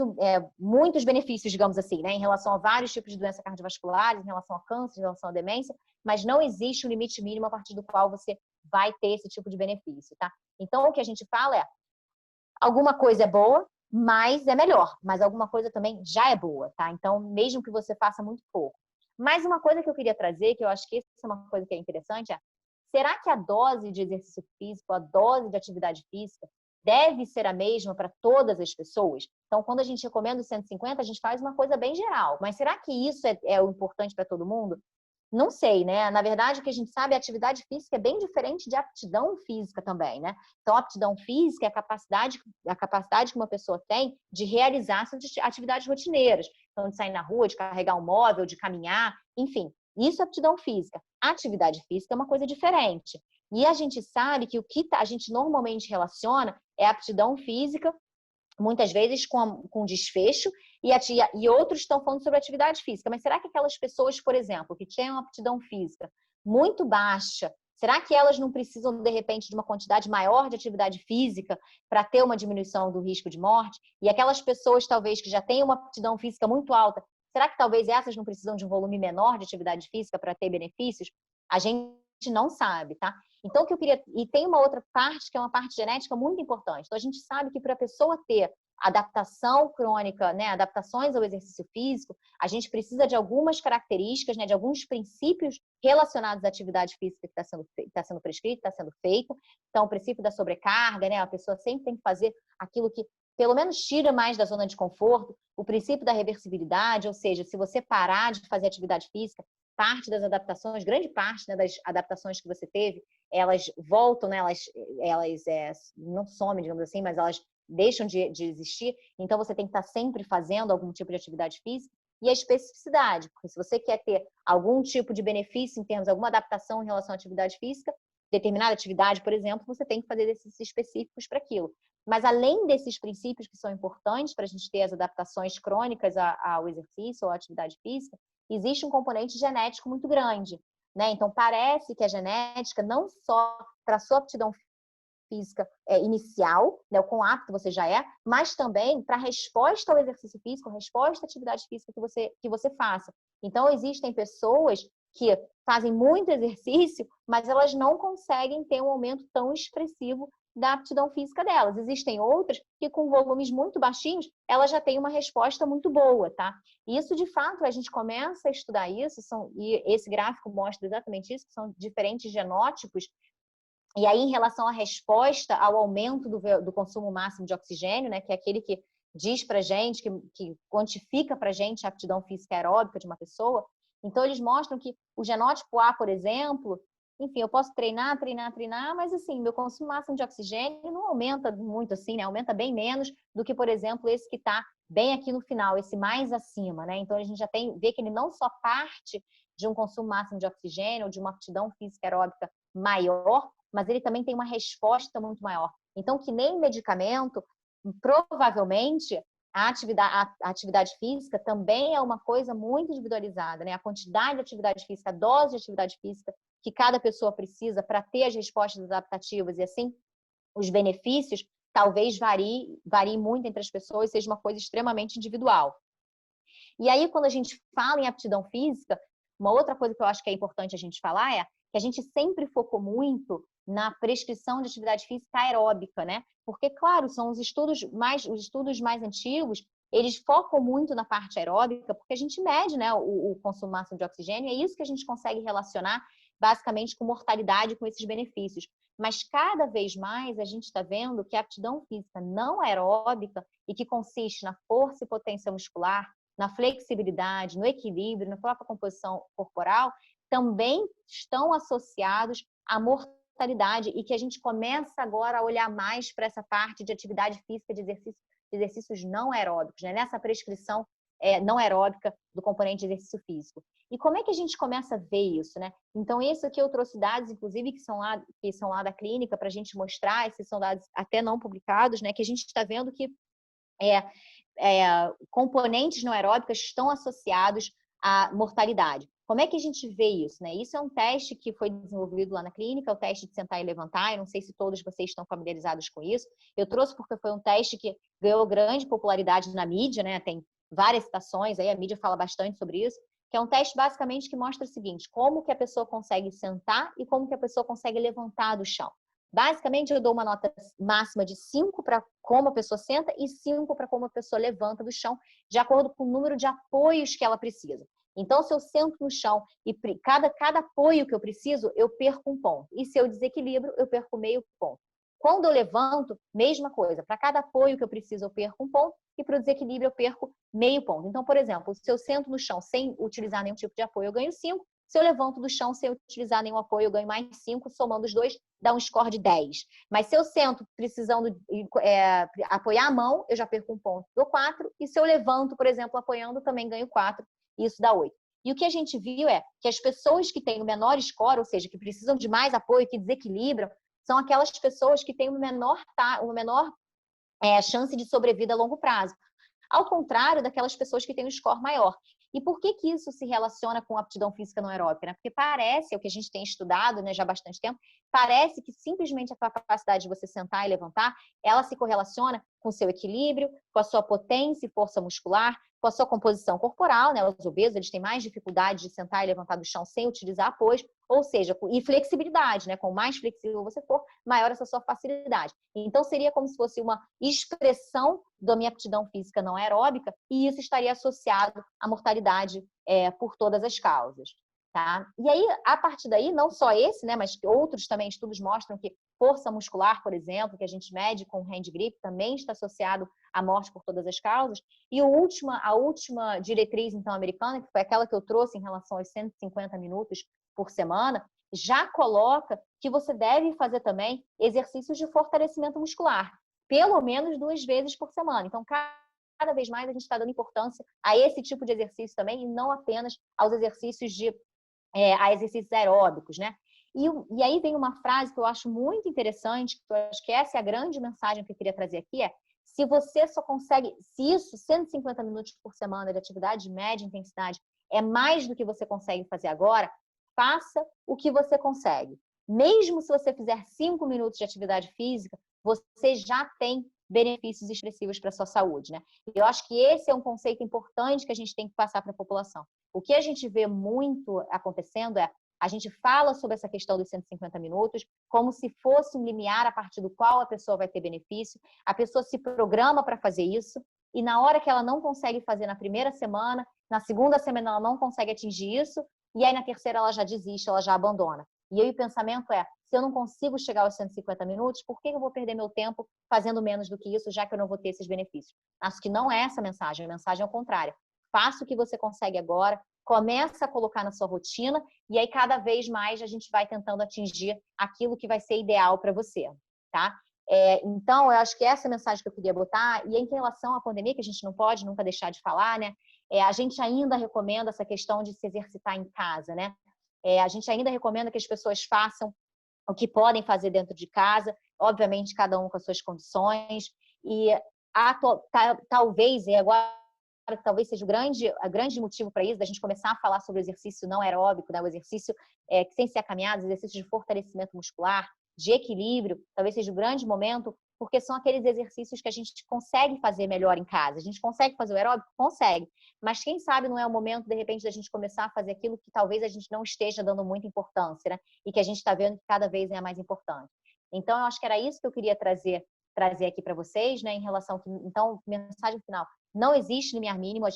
muitos benefícios, digamos assim, né, em relação a vários tipos de doenças cardiovasculares, em relação a câncer, em relação à demência, mas não existe um limite mínimo a partir do qual você vai ter esse tipo de benefício, tá? Então, o que a gente fala é, alguma coisa é boa, mas é melhor, mas alguma coisa também já é boa, tá? Então, mesmo que você faça muito pouco. Mas uma coisa que eu queria trazer, que eu acho que essa é uma coisa que é interessante, será que a dose de exercício físico, a dose de atividade física, deve ser a mesma para todas as pessoas? Então, quando a gente recomenda os 150, a gente faz uma coisa bem geral. Mas será que isso é o importante para todo mundo? Não sei, né? Na verdade, o que a gente sabe é a atividade física é bem diferente de aptidão física também, né? Então, a aptidão física é a capacidade que uma pessoa tem de realizar suas atividades rotineiras. Então, de sair na rua, de carregar um móvel, de caminhar, enfim. Isso é aptidão física. A atividade física é uma coisa diferente. E a gente sabe que o que a gente normalmente relaciona é a aptidão física, muitas vezes com desfecho, e outros estão falando sobre atividade física. Mas será que aquelas pessoas, por exemplo, que têm uma aptidão física muito baixa, Será que elas não precisam, de repente, de uma quantidade maior de atividade física para ter uma diminuição do risco de morte? E aquelas pessoas, talvez, que já têm uma aptidão física muito alta, será que talvez essas não precisam de um volume menor de atividade física para ter benefícios? A gente não sabe, tá? Então, o que eu queria... E tem uma outra parte, que é uma parte genética muito importante. Então, a gente sabe que para a pessoa ter adaptação crônica, né, adaptações ao exercício físico, a gente precisa de algumas características, né, de alguns princípios relacionados à atividade física que está sendo prescrita, está sendo feita. Então, o princípio da sobrecarga, né, a pessoa sempre tem que fazer aquilo que pelo menos tira mais da zona de conforto. O princípio da reversibilidade, ou seja, se você parar de fazer atividade física, parte das adaptações, grande parte, né, das adaptações que você teve, elas voltam, né, elas não somem, digamos assim, mas elas deixam de existir. Então, você tem que estar sempre fazendo algum tipo de atividade física. E a especificidade, porque se você quer ter algum tipo de benefício em termos de alguma adaptação em relação à atividade física, determinada atividade, por exemplo, você tem que fazer exercícios específicos para aquilo. Mas além desses princípios que são importantes para a gente ter as adaptações crônicas ao exercício ou à atividade física, existe um componente genético muito grande, né? Então, parece que a genética, não só para a sua aptidão física inicial, né, o quão apto você já é, mas também para a resposta ao exercício físico, a resposta à atividade física que você faça. Então, existem pessoas que fazem muito exercício, mas elas não conseguem ter um aumento tão expressivo da aptidão física delas. Existem outras que, com volumes muito baixinhos, elas já têm uma resposta muito boa, tá? E isso, de fato, a gente começa a estudar isso, e esse gráfico mostra exatamente isso, que são diferentes genótipos. E aí, em relação à resposta ao aumento do consumo máximo de oxigênio, né, que é aquele que diz para a gente, que quantifica para a gente a aptidão física aeróbica de uma pessoa, então eles mostram que o genótipo A, por exemplo, enfim, eu posso treinar, mas assim, meu consumo máximo de oxigênio não aumenta muito assim, né? Aumenta bem menos do que, por exemplo, esse que está bem aqui no final, esse mais acima, né? Então a gente já vê que ele não só parte de um consumo máximo de oxigênio ou de uma aptidão física aeróbica maior, mas ele também tem uma resposta muito maior. Então, que nem medicamento, provavelmente a atividade física também é uma coisa muito individualizada, né? A quantidade de atividade física, a dose de atividade física que cada pessoa precisa para ter as respostas adaptativas e assim os benefícios talvez varie muito entre as pessoas, seja uma coisa extremamente individual. E aí, quando a gente fala em aptidão física, uma outra coisa que eu acho que é importante a gente falar é que a gente sempre focou muito na prescrição de atividade física aeróbica, né? Porque, claro, são os estudos mais antigos, eles focam muito na parte aeróbica, porque a gente mede, né, o consumo máximo de oxigênio, e é isso que a gente consegue relacionar basicamente com mortalidade, com esses benefícios. Mas cada vez mais a gente está vendo que a aptidão física não aeróbica, e que consiste na força e potência muscular, na flexibilidade, no equilíbrio, na própria composição corporal, também estão associados à mortalidade, e que a gente começa agora a olhar mais para essa parte de atividade física, de exercícios não aeróbicos, né? Nessa prescrição não aeróbica do componente de exercício físico. E como é que a gente começa a ver isso, né? Então, isso aqui eu trouxe dados, inclusive, que são lá da clínica, para a gente mostrar, esses são dados até não publicados, né? Que a gente está vendo que componentes não aeróbicos estão associados à mortalidade. Como é que a gente vê isso, né? Isso é um teste que foi desenvolvido lá na clínica, o teste de sentar e levantar. Eu não sei se todos vocês estão familiarizados com isso. Eu trouxe porque foi um teste que ganhou grande popularidade na mídia, né? Tem várias citações, aí a mídia fala bastante sobre isso, que é um teste basicamente que mostra o seguinte: como que a pessoa consegue sentar e como que a pessoa consegue levantar do chão. Basicamente, eu dou uma nota máxima de 5 para como a pessoa senta e 5 para como a pessoa levanta do chão, de acordo com o número de apoios que ela precisa. Então, se eu sento no chão e cada apoio que eu preciso, eu perco um ponto. E se eu desequilibro, eu perco meio ponto. Quando eu levanto, mesma coisa. Para cada apoio que eu preciso, eu perco um ponto. E para o desequilíbrio, eu perco meio ponto. Então, por exemplo, se eu sento no chão sem utilizar nenhum tipo de apoio, eu ganho 5. Se eu levanto do chão sem utilizar nenhum apoio, eu ganho mais 5. Somando os dois, dá um score de 10. Mas se eu sento precisando apoiar a mão, eu já perco um ponto, dou 4. E se eu levanto, por exemplo, apoiando, também ganho 4. Isso dá 8. E o que a gente viu é que as pessoas que têm o menor score, ou seja, que precisam de mais apoio, que desequilibram, são aquelas pessoas que têm uma menor chance de sobrevida a longo prazo. Ao contrário daquelas pessoas que têm um score maior. E por que que isso se relaciona com aptidão física não aeróbica, né? Porque parece, é o que a gente tem estudado, né, já há bastante tempo, parece que simplesmente a capacidade de você sentar e levantar, ela se correlaciona com o seu equilíbrio, com a sua potência e força muscular, com a sua composição corporal, né? Os obesos, eles têm mais dificuldade de sentar e levantar do chão sem utilizar apoio, ou seja, e flexibilidade, né? Quanto mais flexível você for, maior essa sua facilidade. Então, seria como se fosse uma expressão da minha aptidão física não aeróbica, e isso estaria associado à mortalidade por todas as causas. Tá? E aí, a partir daí, não só esse, né, mas outros também estudos mostram que força muscular, por exemplo, que a gente mede com hand grip, também está associado à morte por todas as causas. E a última diretriz, então, americana, que foi aquela que eu trouxe em relação aos 150 minutos por semana, já coloca que você deve fazer também exercícios de fortalecimento muscular, pelo menos 2 vezes por semana. Então, cada vez mais a gente está dando importância a esse tipo de exercício também, e não apenas aos exercícios a exercícios aeróbicos, né? E aí vem uma frase que eu acho muito interessante, que eu acho que essa é a grande mensagem que eu queria trazer aqui, se você só consegue, se isso, 150 minutos por semana de atividade de média intensidade, é mais do que você consegue fazer agora, faça o que você consegue. Mesmo se você fizer 5 minutos de atividade física, você já tem benefícios expressivos para a sua saúde, né? Eu acho que esse é um conceito importante que a gente tem que passar para a população. O que a gente vê muito acontecendo a gente fala sobre essa questão dos 150 minutos como se fosse um limiar a partir do qual a pessoa vai ter benefício, a pessoa se programa para fazer isso, e na hora que ela não consegue fazer na primeira semana, na segunda semana ela não consegue atingir isso, e aí na terceira ela já desiste, ela já abandona. E aí o pensamento se eu não consigo chegar aos 150 minutos, por que eu vou perder meu tempo fazendo menos do que isso, já que eu não vou ter esses benefícios? Acho que não é essa a mensagem é o contrário. Faça o que você consegue agora, começa a colocar na sua rotina, e aí cada vez mais a gente vai tentando atingir aquilo que vai ser ideal para você, tá? Então, eu acho que essa é a mensagem que eu queria botar. E em relação à pandemia, que a gente não pode nunca deixar de falar, né? A gente ainda recomenda essa questão de se exercitar em casa, né? A gente ainda recomenda que as pessoas façam o que podem fazer dentro de casa, obviamente cada um com as suas condições, e talvez, e agora talvez seja o grande motivo para isso, da gente começar a falar sobre o exercício não aeróbico, né? O exercício que sem ser caminhada, exercício de fortalecimento muscular, de equilíbrio, talvez seja o grande momento, porque são aqueles exercícios que a gente consegue fazer melhor em casa. A gente consegue fazer o aeróbico? Consegue. Mas quem sabe não é o momento, de repente, da gente começar a fazer aquilo que talvez a gente não esteja dando muita importância, né? E que a gente está vendo que cada vez é mais importante. Então, eu acho que era isso que eu queria trazer aqui para vocês, né? Em relação que, então, mensagem final. Não existe limiar mínimo.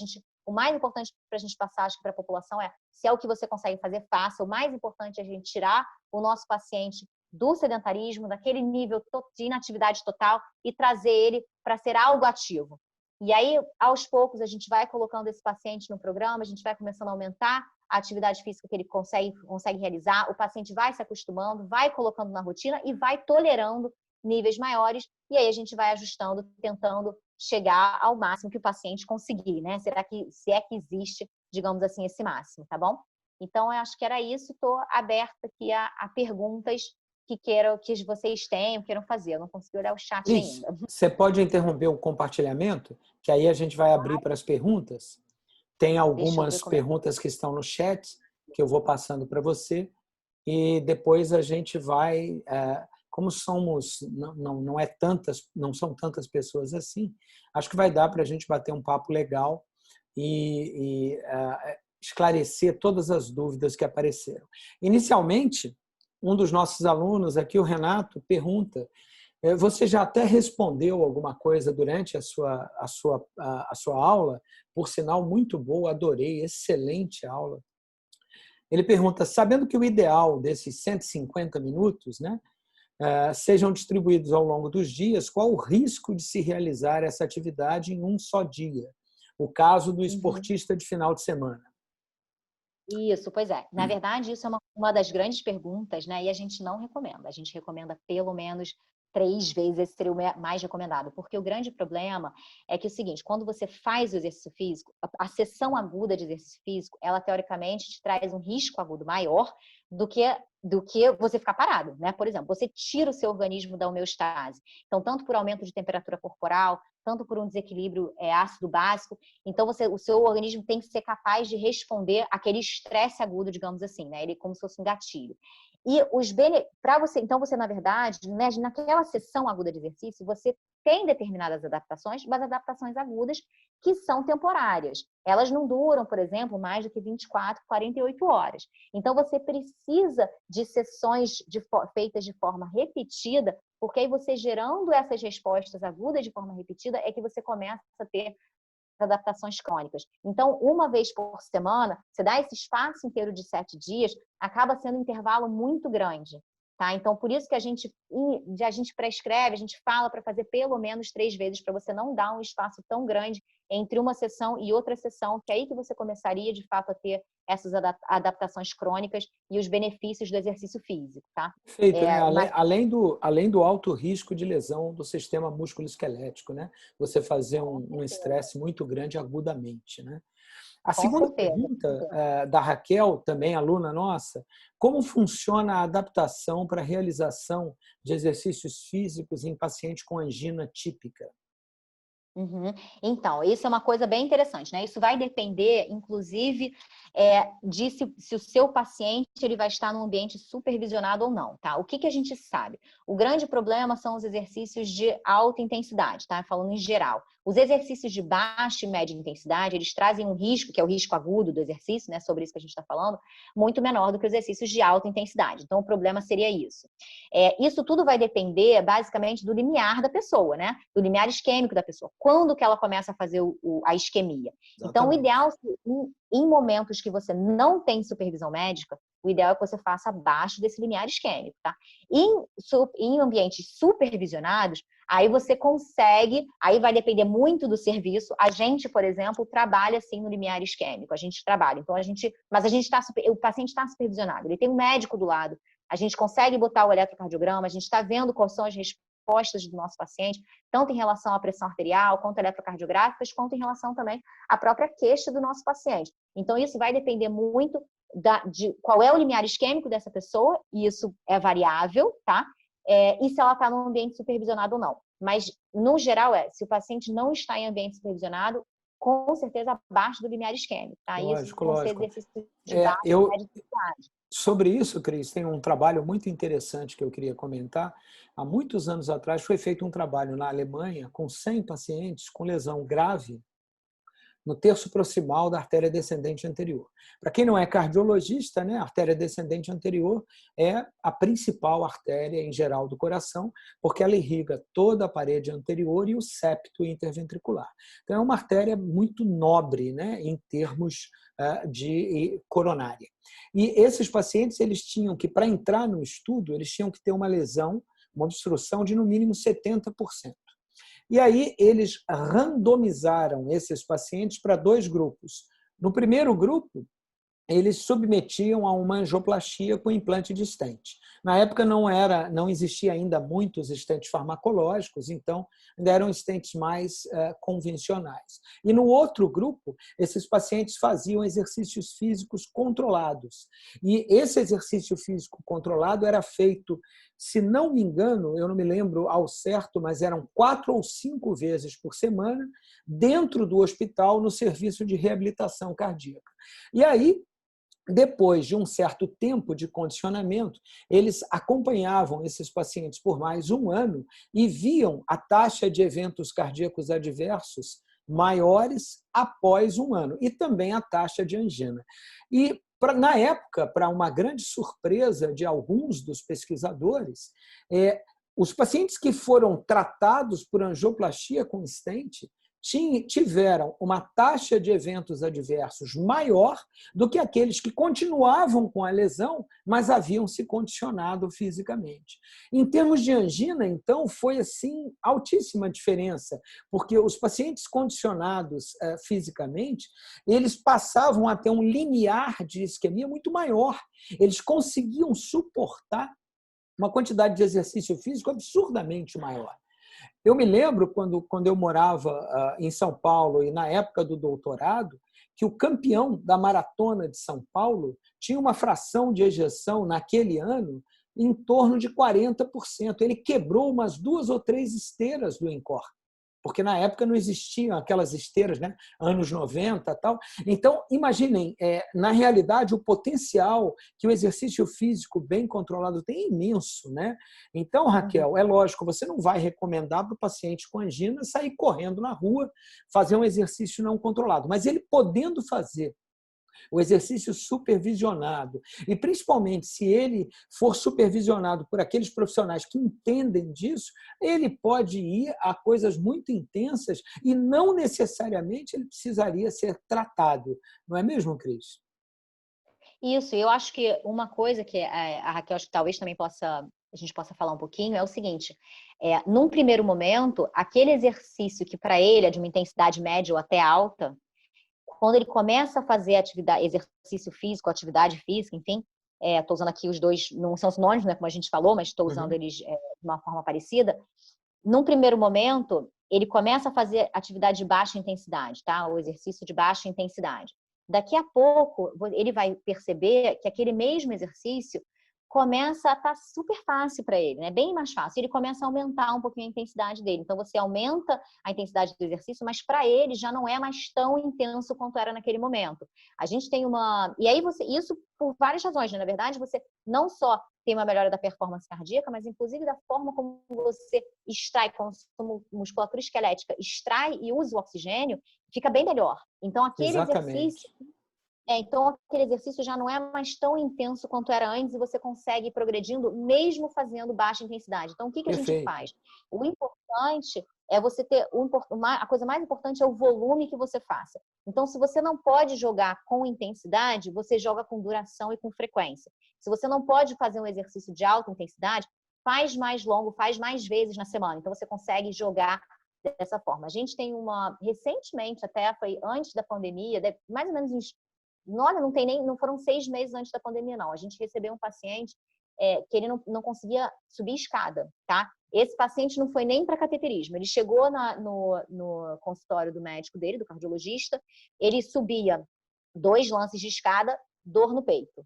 O mais importante para a gente passar, acho que para a população se é o que você consegue fazer, faça. O mais importante é a gente tirar o nosso paciente do sedentarismo, daquele nível de inatividade total e trazer ele para ser algo ativo. E aí, aos poucos, a gente vai colocando esse paciente no programa, a gente vai começando a aumentar a atividade física que ele consegue realizar, o paciente vai se acostumando, vai colocando na rotina e vai tolerando níveis maiores, e aí a gente vai ajustando, tentando chegar ao máximo que o paciente conseguir, né? Se é que existe, digamos assim, esse máximo, tá bom? Então, eu acho que era isso. Estou aberta aqui a perguntas que vocês queiram fazer. Eu não consegui olhar o chat Cris, ainda. você pode interromper o compartilhamento, que aí a gente vai abrir para as perguntas. Tem Deixa eu ver algumas como é. perguntas que estão no chat, que eu vou passando para você, e depois a gente vai, como somos, não é tantas, não são tantas pessoas assim, acho que vai dar para a gente bater um papo legal e esclarecer todas as dúvidas que apareceram. Inicialmente, um dos nossos alunos aqui, o Renato, pergunta: você já até respondeu alguma coisa durante a sua aula? Por sinal, muito boa, adorei, excelente aula. Ele pergunta: sabendo que o ideal desses 150 minutos, né, sejam distribuídos ao longo dos dias, qual o risco de se realizar essa atividade em um só dia? O caso do esportista de final de semana. Isso, pois é. Na verdade, isso é uma das grandes perguntas, né? E a gente não recomenda. A gente recomenda pelo menos 3 vezes, esse seria o mais recomendado. Porque o grande problema é que é o seguinte, quando você faz o exercício físico, a sessão aguda de exercício físico, ela teoricamente te traz um risco agudo maior do que você ficar parado, né? Por exemplo, você tira o seu organismo da homeostase. Então, tanto por aumento de temperatura corporal, tanto por um desequilíbrio ácido básico. Então, o seu organismo tem que ser capaz de responder àquele estresse agudo, digamos assim, né? Ele é como se fosse um gatilho. E para você, então você, na verdade, né, naquela sessão aguda de exercício, você tem determinadas adaptações, mas adaptações agudas que são temporárias. Elas não duram, por exemplo, mais do que 24, 48 horas. Então, você precisa de sessões feitas de forma repetida, porque aí você gerando essas respostas agudas de forma repetida é que você começa a ter adaptações crônicas. Então, uma vez por semana, você dá esse espaço inteiro de 7 dias, acaba sendo um intervalo muito grande. Tá? Então, por isso que a gente prescreve, a gente fala para fazer pelo menos 3 vezes, para você não dar um espaço tão grande entre uma sessão e outra sessão, que é aí que você começaria, de fato, a ter essas adaptações crônicas e os benefícios do exercício físico. Tá? Perfeito, né? Além do alto risco de lesão do sistema músculo-esquelético, né? Você fazer um estresse muito grande agudamente, né? A segunda pergunta da Raquel, também aluna nossa, como funciona a adaptação para a realização de exercícios físicos em paciente com angina típica? Uhum. Então, isso é uma coisa bem interessante, né? Isso vai depender, inclusive, de se o seu paciente ele vai estar num ambiente supervisionado ou não, tá? O que a gente sabe? O grande problema são os exercícios de alta intensidade, tá? Falando em geral. Os exercícios de baixa e média intensidade, eles trazem um risco, que é o risco agudo do exercício, né? Sobre isso que a gente está falando, muito menor do que os exercícios de alta intensidade. Então, o problema seria isso. Isso tudo vai depender, basicamente, do limiar da pessoa, né? Do limiar isquêmico da pessoa. Quando que ela começa a fazer a isquemia? Exatamente. Então, o ideal, em momentos que você não tem supervisão médica, o ideal é que você faça abaixo desse limiar isquêmico, tá? Em ambientes supervisionados, aí você consegue, aí vai depender muito do serviço. A gente, por exemplo, trabalha assim no limiar isquêmico, a gente trabalha. Então, o paciente está supervisionado, ele tem um médico do lado, a gente consegue botar o eletrocardiograma, a gente está vendo quais são as respostas do nosso paciente, tanto em relação à pressão arterial, quanto eletrocardiográficas, quanto em relação também à própria queixa do nosso paciente. Então, isso vai depender muito de qual é o limiar isquêmico dessa pessoa, e isso é variável, tá? E se ela está num ambiente supervisionado ou não. Mas, no geral, se o paciente não está em ambiente supervisionado, com certeza abaixo do limiar isquêmico, tá? Lógico, Isso vão ser exercícios de baixa e média intensidade. Sobre isso, Cris, tem um trabalho muito interessante que eu queria comentar. Há muitos anos atrás foi feito um trabalho na Alemanha com 100 pacientes com lesão grave no terço proximal da artéria descendente anterior. Para quem não é cardiologista, né, a artéria descendente anterior é a principal artéria, em geral, do coração, porque ela irriga toda a parede anterior e o septo interventricular. Então, é uma artéria muito nobre, né, em termos de coronária. E esses pacientes, eles tinham que, para entrar no estudo, eles tinham que ter uma lesão, uma obstrução de no mínimo 70%. E aí eles randomizaram esses pacientes para 2 grupos. No primeiro grupo, eles submetiam a uma angioplastia com implante de stent. Na época não existia ainda muitos stents farmacológicos, então ainda eram stents mais convencionais. E no outro grupo, esses pacientes faziam exercícios físicos controlados. E esse exercício físico controlado era feito, se não me engano, eu não me lembro ao certo, mas eram 4 ou 5 vezes por semana, dentro do hospital, no serviço de reabilitação cardíaca. E aí, depois de um certo tempo de condicionamento, eles acompanhavam esses pacientes por mais 1 ano e viam a taxa de eventos cardíacos adversos maiores após 1 ano, e também a taxa de angina. E, na época, para uma grande surpresa de alguns dos pesquisadores, os pacientes que foram tratados por angioplastia com stent tiveram uma taxa de eventos adversos maior do que aqueles que continuavam com a lesão, mas haviam se condicionado fisicamente. Em termos de angina, então, foi assim altíssima diferença, porque os pacientes condicionados fisicamente, eles passavam a ter um limiar de isquemia muito maior. Eles conseguiam suportar uma quantidade de exercício físico absurdamente maior. Eu me lembro, quando eu morava em São Paulo e na época do doutorado, que o campeão da maratona de São Paulo tinha uma fração de ejeção naquele ano em torno de 40%. Ele quebrou umas 2 ou 3 esteiras do Encore, porque na época não existiam aquelas esteiras, né? Anos 90 e tal. Então, imaginem, na realidade, o potencial que o exercício físico bem controlado tem é imenso, né? Então, Raquel, é lógico, você não vai recomendar para o paciente com angina sair correndo na rua, fazer um exercício não controlado, mas ele podendo fazer o exercício supervisionado, e principalmente se ele for supervisionado por aqueles profissionais que entendem disso, ele pode ir a coisas muito intensas e não necessariamente ele precisaria ser tratado. Não é mesmo, Cris? Isso, eu acho que uma coisa que a Raquel acho que talvez também a gente possa falar um pouquinho é o seguinte, num primeiro momento, aquele exercício que para ele é de uma intensidade média ou até alta, quando ele começa a fazer exercício físico, atividade física, enfim, estou usando aqui os dois, não são sinônimos, né, como a gente falou, mas estou usando eles de uma forma parecida. Num primeiro momento, ele começa a fazer atividade de baixa intensidade, tá? O exercício de baixa intensidade. Daqui a pouco, ele vai perceber que aquele mesmo exercício começa a estar super fácil para ele, né? Bem mais fácil. Ele começa a aumentar um pouquinho a intensidade dele. Então, você aumenta a intensidade do exercício, mas para ele já não é mais tão intenso quanto era naquele momento. A gente tem uma... E aí, isso por várias razões, né? Na verdade, você não só tem uma melhora da performance cardíaca, mas inclusive da forma como você extrai, como musculatura esquelética extrai e usa o oxigênio, fica bem melhor. Então, aquele exercício... Então, aquele exercício já não é mais tão intenso quanto era antes e você consegue ir progredindo mesmo fazendo baixa intensidade. Então, o que a gente faz? O importante é você ter... A coisa mais importante é o volume que você faça. Então, se você não pode jogar com intensidade, você joga com duração e com frequência. Se você não pode fazer um exercício de alta intensidade, faz mais longo, faz mais vezes na semana. Então, você consegue jogar dessa forma. A gente tem recentemente, até foi antes da pandemia, mais ou menos uns... Olha, não foram 6 meses antes da pandemia, não. A gente recebeu um paciente que ele não conseguia subir escada, tá? Esse paciente não foi nem para cateterismo. Ele chegou no consultório do médico dele, do cardiologista, ele subia 2 lances de escada, dor no peito.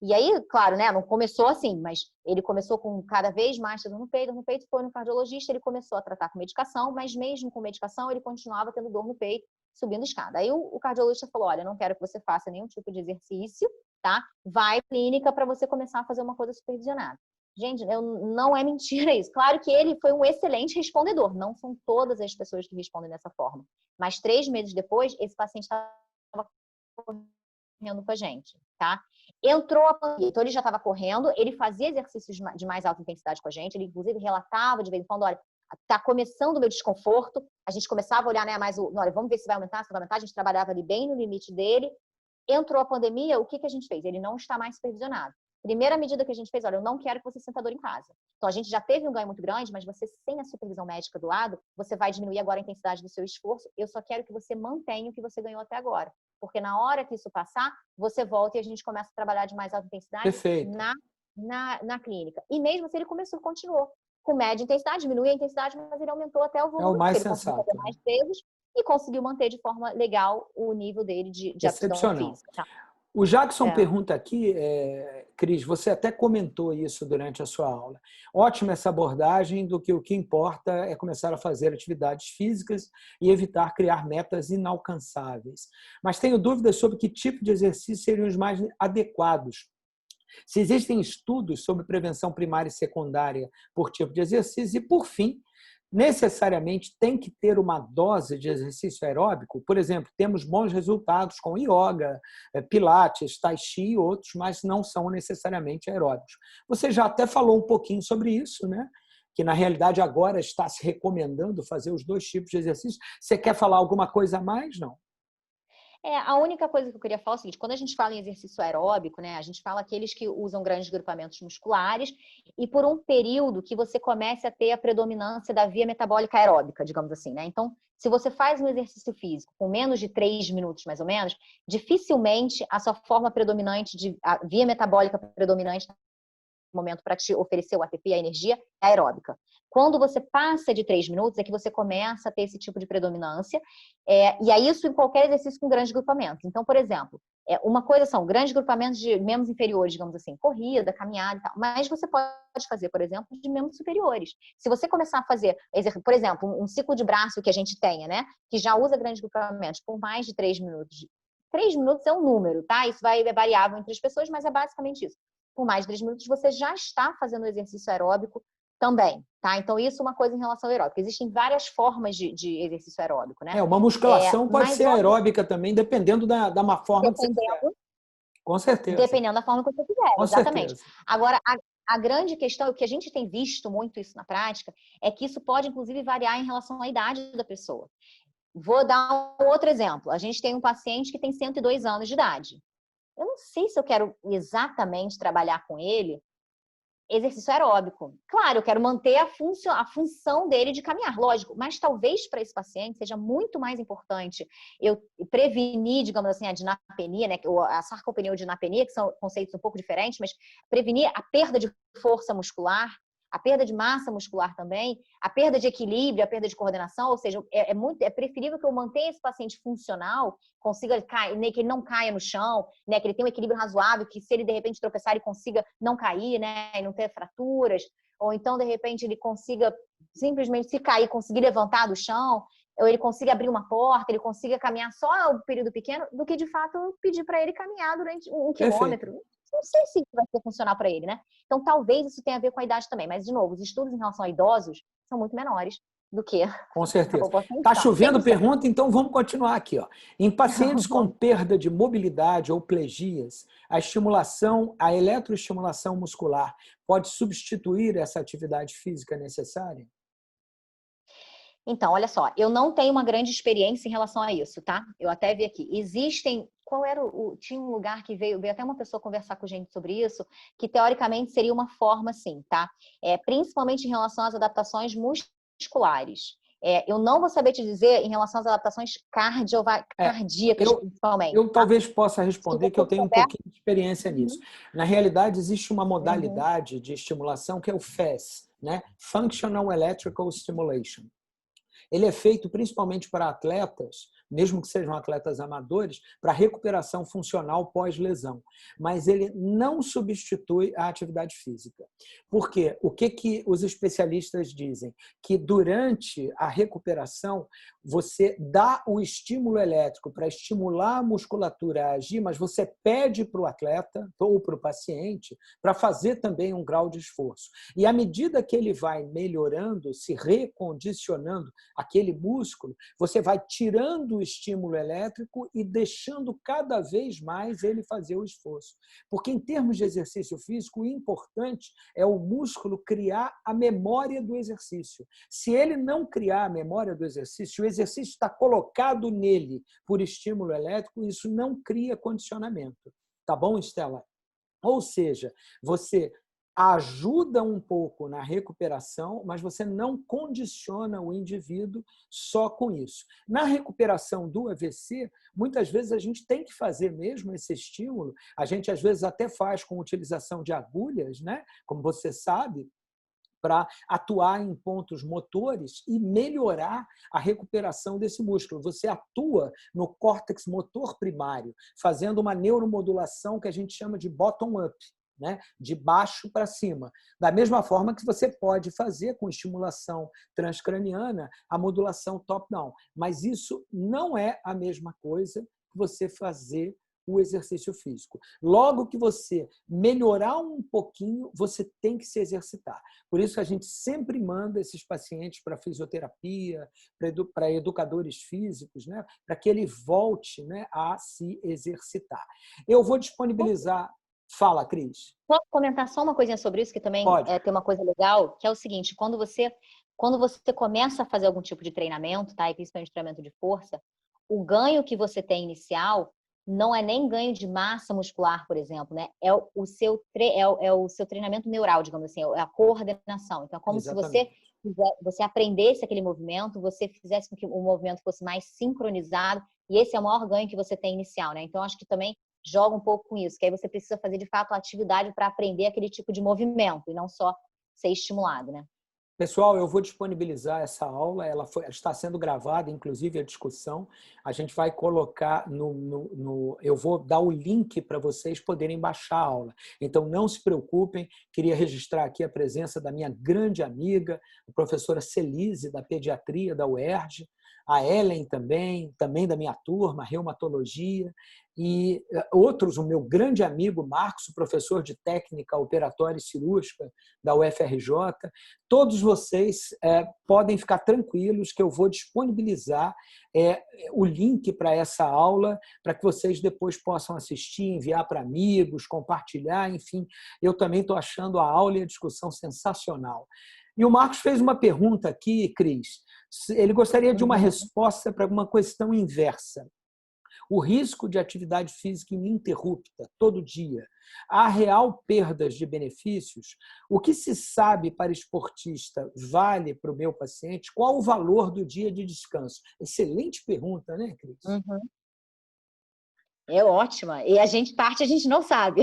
E aí, claro, né, não começou assim, mas ele começou com cada vez mais dor no peito, foi no cardiologista, ele começou a tratar com medicação, mas mesmo com medicação ele continuava tendo dor no peito, subindo escada. Aí o cardiologista falou, olha, não quero que você faça nenhum tipo de exercício, tá? Vai à clínica para você começar a fazer uma coisa supervisionada. Gente, não é mentira isso. Claro que ele foi um excelente respondedor, não são todas as pessoas que respondem dessa forma. Mas 3 meses depois, esse paciente estava correndo com a gente, tá? Entrou a pandemia, então ele já estava correndo, ele fazia exercícios de mais alta intensidade com a gente, ele inclusive relatava de vez em quando, olha, tá começando o meu desconforto, a gente começava a olhar, né, mais olha, vamos ver se vai aumentar, a gente trabalhava ali bem no limite dele. Entrou a pandemia, o que a gente fez? Ele não está mais supervisionado. Primeira medida que a gente fez, olha, eu não quero que você sinta dor em casa. Então, a gente já teve um ganho muito grande, mas você, sem a supervisão médica do lado, você vai diminuir agora a intensidade do seu esforço. Eu só quero que você mantenha o que você ganhou até agora. Porque na hora que isso passar, você volta e a gente começa a trabalhar de mais alta intensidade na clínica. E mesmo assim, ele continuou com média intensidade, diminuiu a intensidade, mas ele aumentou até o volume. É o mais ele sensato. Conseguiu fazer mais vezes e conseguiu manter de forma legal o nível dele de aptidão física. Tá? O Jackson pergunta aqui, Cris, você até comentou isso durante a sua aula. Ótima essa abordagem do que o que importa é começar a fazer atividades físicas e evitar criar metas inalcançáveis. Mas tenho dúvidas sobre que tipo de exercício seriam os mais adequados. Se existem estudos sobre prevenção primária e secundária por tipo de exercício e, por fim, necessariamente tem que ter uma dose de exercício aeróbico. Por exemplo, temos bons resultados com yoga, pilates, tai chi e outros, mas não são necessariamente aeróbicos. Você já até falou um pouquinho sobre isso, né? Que na realidade agora está se recomendando fazer os 2 tipos de exercício. Você quer falar alguma coisa a mais? Não. A única coisa que eu queria falar é o seguinte, quando a gente fala em exercício aeróbico, né, a gente fala aqueles que usam grandes grupamentos musculares e por um período que você comece a ter a predominância da via metabólica aeróbica, digamos assim, né? Então, se você faz um exercício físico com menos de 3 minutos, mais ou menos, dificilmente a sua forma predominante, a via metabólica predominante momento para te oferecer o ATP, a energia, é aeróbica. Quando você passa de 3 minutos, é que você começa a ter esse tipo de predominância. E é isso em qualquer exercício com grandes grupamentos. Então, por exemplo, uma coisa são grandes grupamentos de membros inferiores, digamos assim, corrida, caminhada e tal. Mas você pode fazer, por exemplo, de membros superiores. Se você começar a fazer, por exemplo, um ciclo de braço que a gente tenha, né? Que já usa grandes grupamentos por mais de 3 minutos. 3 minutos é um número, tá? Isso é variável entre as pessoas, mas é basicamente isso. Por mais de 3 minutos, você já está fazendo o exercício aeróbico também, tá? Então, isso é uma coisa em relação ao aeróbico. Existem várias formas de exercício aeróbico, né? Uma musculação pode ser aeróbica também, dependendo da forma que você fizer. Com certeza. Dependendo da forma que você fizer, com exatamente. Certeza. Agora, a grande questão, o que a gente tem visto muito isso na prática, é que isso pode, inclusive, variar em relação à idade da pessoa. Vou dar um outro exemplo. A gente tem um paciente que tem 102 anos de idade. Eu não sei se eu quero exatamente trabalhar com ele exercício aeróbico. Claro, eu quero manter a função dele de caminhar, lógico, mas talvez para esse paciente seja muito mais importante eu prevenir, digamos assim, a dinapenia, né, a sarcopenia ou dinapenia, que são conceitos um pouco diferentes, mas prevenir a perda de força muscular, a perda de massa muscular também, a perda de equilíbrio, a perda de coordenação, ou seja, é preferível que eu mantenha esse paciente funcional, consiga cair, que ele não caia no chão, né, que ele tenha um equilíbrio razoável, que se ele de repente tropeçar, ele consiga não cair, né, e não ter fraturas, ou então de repente ele consiga simplesmente se cair, conseguir levantar do chão, ou ele consiga abrir uma porta, ele consiga caminhar só um período pequeno, do que de fato eu pedir para ele caminhar durante 1 quilômetro. Não sei se isso vai funcionar para ele, né? Então, talvez isso tenha a ver com a idade também. Mas, de novo, os estudos em relação a idosos são muito menores do que com certeza. Está chovendo 100%. pergunta, então vamos continuar aqui. Ó. Em pacientes com perda de mobilidade ou plegias, a eletroestimulação muscular pode substituir essa atividade física necessária? Então, olha só, eu não tenho uma grande experiência em relação a isso, tá? Eu até vi aqui. Existem. Tinha um lugar que veio até uma pessoa conversar com a gente sobre isso, que teoricamente seria uma forma, sim, tá? Principalmente em relação às adaptações musculares. Eu não vou saber te dizer em relação às adaptações cardíacas, principalmente. Eu talvez possa responder que eu tenho um pouquinho de experiência nisso. Na realidade, existe uma modalidade de estimulação que é o FES, né? Functional Electrical Stimulation. Ele é feito principalmente para atletas, mesmo que sejam atletas amadores, para recuperação funcional pós-lesão. Mas ele não substitui a atividade física. Por quê? O que os especialistas dizem? Que durante a recuperação, você dá o estímulo elétrico para estimular a musculatura a agir, mas você pede para o atleta ou para o paciente para fazer também um grau de esforço. E à medida que ele vai melhorando, se recondicionando aquele músculo, você vai tirando o estímulo elétrico e deixando cada vez mais ele fazer o esforço. Porque, em termos de exercício físico, o importante é o músculo criar a memória do exercício. Se ele não criar a memória do exercício, o exercício está colocado nele por estímulo elétrico, isso não cria condicionamento. Tá bom, Estela? Ou seja, você ajuda um pouco na recuperação, mas você não condiciona o indivíduo só com isso. Na recuperação do AVC, muitas vezes a gente tem que fazer mesmo esse estímulo, a gente às vezes até faz com utilização de agulhas, né? Como você sabe, para atuar em pontos motores e melhorar a recuperação desse músculo. Você atua no córtex motor primário, fazendo uma neuromodulação que a gente chama de bottom-up, né? De baixo para cima. Da mesma forma que você pode fazer com estimulação transcraniana a modulação top-down. Mas isso não é a mesma coisa que você fazer o exercício físico. Logo que você melhorar um pouquinho, você tem que se exercitar. Por isso a gente sempre manda esses pacientes para fisioterapia, para educadores físicos, né? Para que ele volte, né, a se exercitar. Eu vou disponibilizar... Fala, Cris. Posso comentar só uma coisinha sobre isso, que também tem uma coisa legal, que é o seguinte, quando você começa a fazer algum tipo de treinamento, tá? E principalmente treinamento de força, o ganho que você tem inicial não é nem ganho de massa muscular, por exemplo, né? É o seu treinamento neural, digamos assim, é a coordenação. Então, é como Exatamente. se você aprendesse aquele movimento, você fizesse com que o movimento fosse mais sincronizado, e esse é o maior ganho que você tem inicial, né? Então, acho que também joga um pouco com isso, que aí você precisa fazer de fato a atividade para aprender aquele tipo de movimento e não só ser estimulado, né? Pessoal, eu vou disponibilizar essa aula, ela está sendo gravada, inclusive a discussão. A gente vai colocar eu vou dar o link para vocês poderem baixar a aula. Então, não se preocupem, queria registrar aqui a presença da minha grande amiga, a professora Celise, da pediatria da UERJ, a Ellen também da minha turma, reumatologia, e outros, o meu grande amigo Marcos, professor de técnica operatória e cirúrgica da UFRJ. Todos vocês podem ficar tranquilos que eu vou disponibilizar o link para essa aula para que vocês depois possam assistir, enviar para amigos, compartilhar, enfim. Eu também estou achando a aula e a discussão sensacional. E o Marcos fez uma pergunta aqui, Cris. Ele gostaria de uma resposta para uma questão inversa. O risco de atividade física ininterrupta, todo dia, há real perdas de benefícios? O que se sabe para esportista vale para o meu paciente? Qual o valor do dia de descanso? Excelente pergunta, né, Cris? Uhum. É ótima. E a gente não sabe.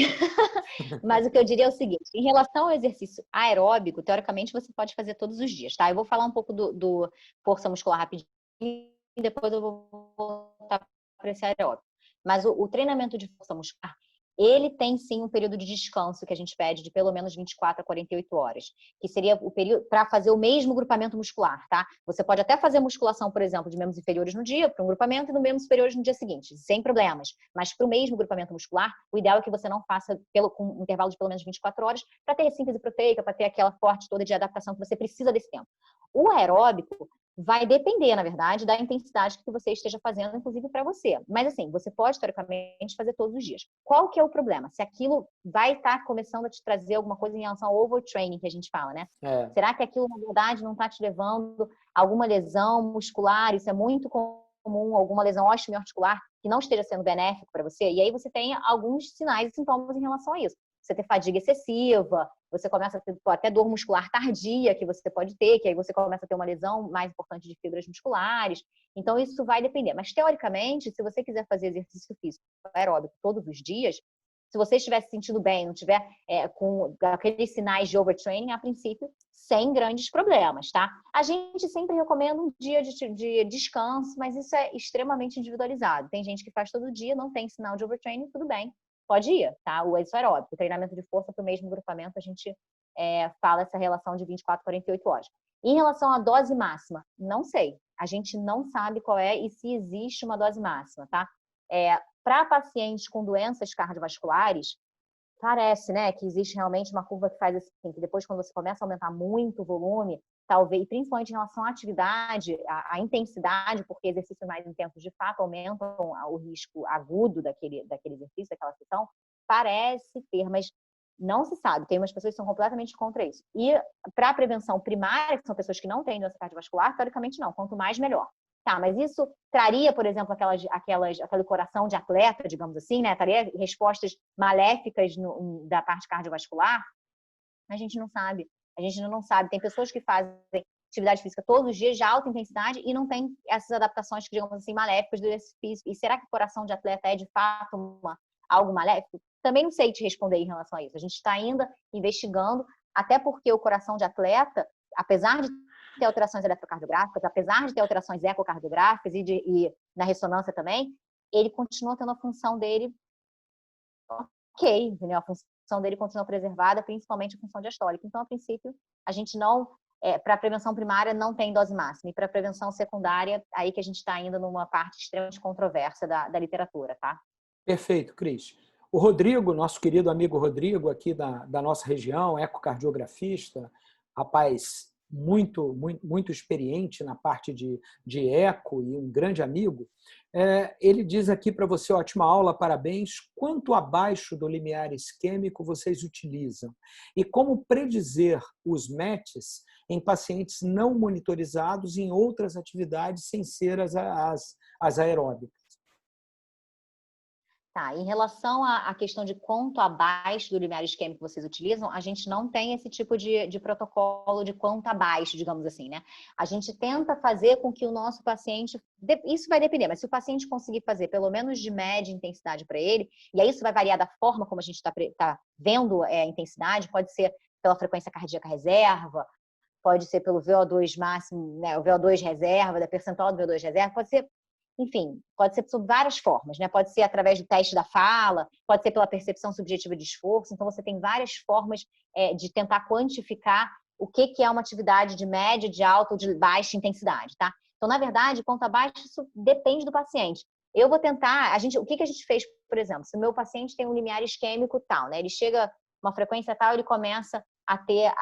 Mas o que eu diria é o seguinte, em relação ao exercício aeróbico, teoricamente você pode fazer todos os dias, tá? Eu vou falar um pouco do força muscular rapidinho e depois eu vou voltar para esse aeróbico. Mas o treinamento de força muscular, ele tem sim um período de descanso que a gente pede de pelo menos 24 a 48 horas, que seria o período para fazer o mesmo grupamento muscular, tá? Você pode até fazer musculação, por exemplo, de membros inferiores no dia, para um grupamento, e no membros superiores no dia seguinte, sem problemas. Mas para o mesmo grupamento muscular, o ideal é que você não faça com um intervalo de pelo menos 24 horas, para ter síntese proteica, para ter aquela forte toda de adaptação que você precisa desse tempo. O aeróbico vai depender, na verdade, da intensidade que você esteja fazendo, inclusive para você. Mas assim, você pode, teoricamente, fazer todos os dias. Qual que é o problema? Se aquilo vai estar começando a te trazer alguma coisa em relação ao overtraining, que a gente fala, né? Será que aquilo, na verdade, não está te levando a alguma lesão muscular? Isso é muito comum, alguma lesão osteoarticular que não esteja sendo benéfico para você? E aí você tem alguns sinais e sintomas em relação a isso. Você ter fadiga excessiva, você começa a ter até dor muscular tardia que você pode ter, que aí você começa a ter uma lesão mais importante de fibras musculares. Então, isso vai depender. Mas, teoricamente, se você quiser fazer exercício físico aeróbico todos os dias, se você estiver se sentindo bem, não tiver com aqueles sinais de overtraining, a princípio, sem grandes problemas, tá? A gente sempre recomenda um dia de descanso, mas isso é extremamente individualizado. Tem gente que faz todo dia, não tem sinal de overtraining, tudo bem. Pode ir, tá? O aeróbico, o treinamento de força para o mesmo grupamento, a gente fala essa relação de 24 a 48 horas. Em relação à dose máxima, não sei. A gente não sabe qual é e se existe uma dose máxima, tá? Para pacientes com doenças cardiovasculares, parece, né, que existe realmente uma curva que faz assim, que depois quando você começa a aumentar muito o volume, talvez, principalmente em relação à atividade, a intensidade, porque exercícios mais intensos de fato aumentam o risco agudo daquele exercício, daquela sessão, parece ter, mas não se sabe. Tem umas pessoas que são completamente contra isso. E para a prevenção primária, que são pessoas que não têm doença cardiovascular, teoricamente não. Quanto mais, melhor. Tá, mas isso traria, por exemplo, aquele coração de atleta, digamos assim, né? Traria respostas maléficas da parte cardiovascular? A gente não sabe. A gente não sabe. Tem pessoas que fazem atividade física todos os dias de alta intensidade e não tem essas adaptações, digamos assim, maléficas do exercício físico. E será que o coração de atleta é, de fato, algo maléfico? Também não sei te responder em relação a isso. A gente está ainda investigando, até porque o coração de atleta, apesar de ter alterações eletrocardiográficas, apesar de ter alterações ecocardiográficas e na ressonância também, ele continua tendo a função dele ok, entendeu? A função dele continua preservada, principalmente a função diastólica. Então, a princípio, a gente não, para a prevenção primária, não tem dose máxima. E para a prevenção secundária, aí que a gente está ainda numa parte extremamente controversa da literatura, tá? Perfeito, Cris. O Rodrigo, nosso querido amigo Rodrigo, aqui da nossa região, ecocardiografista, rapaz muito experiente na parte de eco e um grande amigo, ele diz aqui para você, ótima aula, parabéns. Quanto abaixo do limiar isquêmico vocês utilizam? E como predizer os METs em pacientes não monitorizados em outras atividades sem ser as aeróbicas? Tá, em relação à questão de quanto abaixo do limiar isquêmico vocês utilizam, a gente não tem esse tipo de protocolo de quanto abaixo, digamos assim, né? A gente tenta fazer com que o nosso paciente, isso vai depender, mas se o paciente conseguir fazer pelo menos de média intensidade para ele, e aí isso vai variar da forma como a gente tá vendo a intensidade, pode ser pela frequência cardíaca reserva, pode ser pelo VO2 máximo, né, o VO2 reserva, da percentual do VO2 reserva, pode ser, enfim, pode ser sob várias formas, né? Pode ser através do teste da fala, pode ser pela percepção subjetiva de esforço. Então, você tem várias formas de tentar quantificar o que é uma atividade de média, de alta ou de baixa intensidade, tá? Então, na verdade, quanto a baixo, isso depende do paciente. Eu vou tentar, o que a gente fez, por exemplo, se o meu paciente tem um limiar isquêmico tal, né? Ele chega uma frequência tal, ele começa a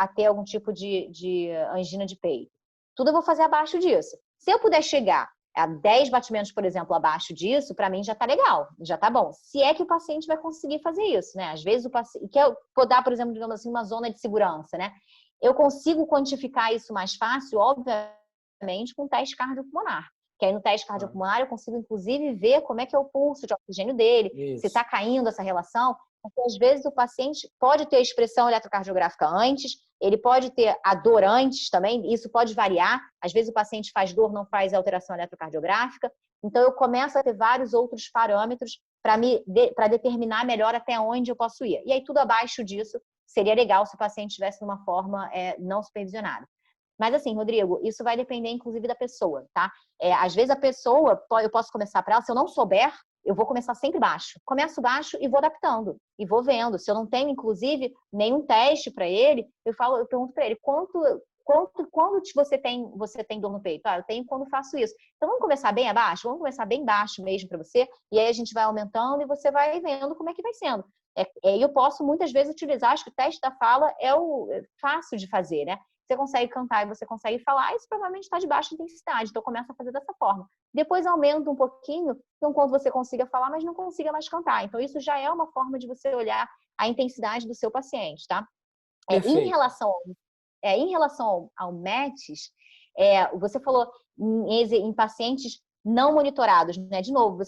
ter algum tipo de angina de peito. Tudo eu vou fazer abaixo disso. Se eu puder chegar a 10 batimentos, por exemplo, abaixo disso, para mim já tá legal, já tá bom. Se é que o paciente vai conseguir fazer isso, né? Às vezes o paciente, que eu vou dar, por exemplo, digamos assim, uma zona de segurança, né? Eu consigo quantificar isso mais fácil, obviamente, com o teste cardiopulmonar. Que aí no teste cardiopulmonar eu consigo, inclusive, ver como é que é o pulso de oxigênio dele, se está caindo essa relação. Porque, às vezes, o paciente pode ter a expressão eletrocardiográfica antes, ele pode ter a dor antes também, isso pode variar. Às vezes, o paciente faz dor, não faz alteração eletrocardiográfica. Então, eu começo a ter vários outros parâmetros para determinar melhor até onde eu posso ir. E aí, tudo abaixo disso, seria legal se o paciente estivesse numa forma não supervisionada. Mas assim, Rodrigo, isso vai depender, inclusive, da pessoa, tá? Às vezes a pessoa, eu posso começar para ela, se eu não souber, eu vou começar sempre baixo. Começo baixo e vou adaptando. E vou vendo. Se eu não tenho, inclusive, nenhum teste para ele, eu pergunto para ele, quando você tem dor no peito? Eu tenho quando faço isso. Então, vamos começar bem abaixo? Vamos começar bem baixo mesmo para você. E aí a gente vai aumentando e você vai vendo como é que vai sendo. Eu posso, muitas vezes, utilizar, acho que o teste da fala é fácil de fazer, né? Você consegue cantar e você consegue falar, isso provavelmente está de baixa intensidade. Então, começa a fazer dessa forma. Depois aumenta um pouquinho, então quando você consiga falar, mas não consiga mais cantar. Então, isso já é uma forma de você olhar a intensidade do seu paciente, tá? Em relação ao METs, você falou em pacientes não monitorados, né? De novo,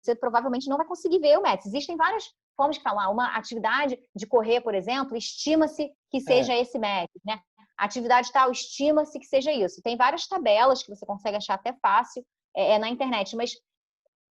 você provavelmente não vai conseguir ver o METs. Existem várias formas de falar. Uma atividade de correr, por exemplo, estima-se que seja esse MET, né? Atividade tal, estima-se que seja isso. Tem várias tabelas que você consegue achar até fácil na internet, mas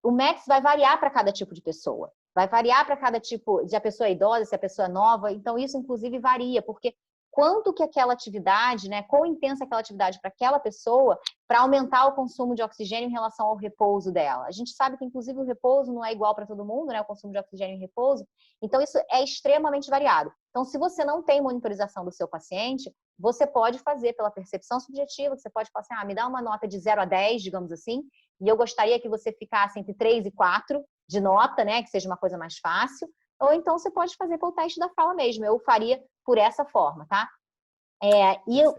o METs vai variar para cada tipo de pessoa. Vai variar para cada tipo, se a pessoa é idosa, se a pessoa é nova. Então, isso, inclusive, varia, porque quanto que aquela atividade, né, quão intensa aquela atividade para aquela pessoa, para aumentar o consumo de oxigênio em relação ao repouso dela. A gente sabe que, inclusive, o repouso não é igual para todo mundo, né, o consumo de oxigênio em repouso. Então, isso é extremamente variado. Então, se você não tem monitorização do seu paciente, você pode fazer pela percepção subjetiva, você pode falar assim, me dá uma nota de 0 a 10, digamos assim, e eu gostaria que você ficasse entre 3 e 4 de nota, né, que seja uma coisa mais fácil. Ou então você pode fazer pelo teste da fala mesmo. Eu faria por essa forma, tá?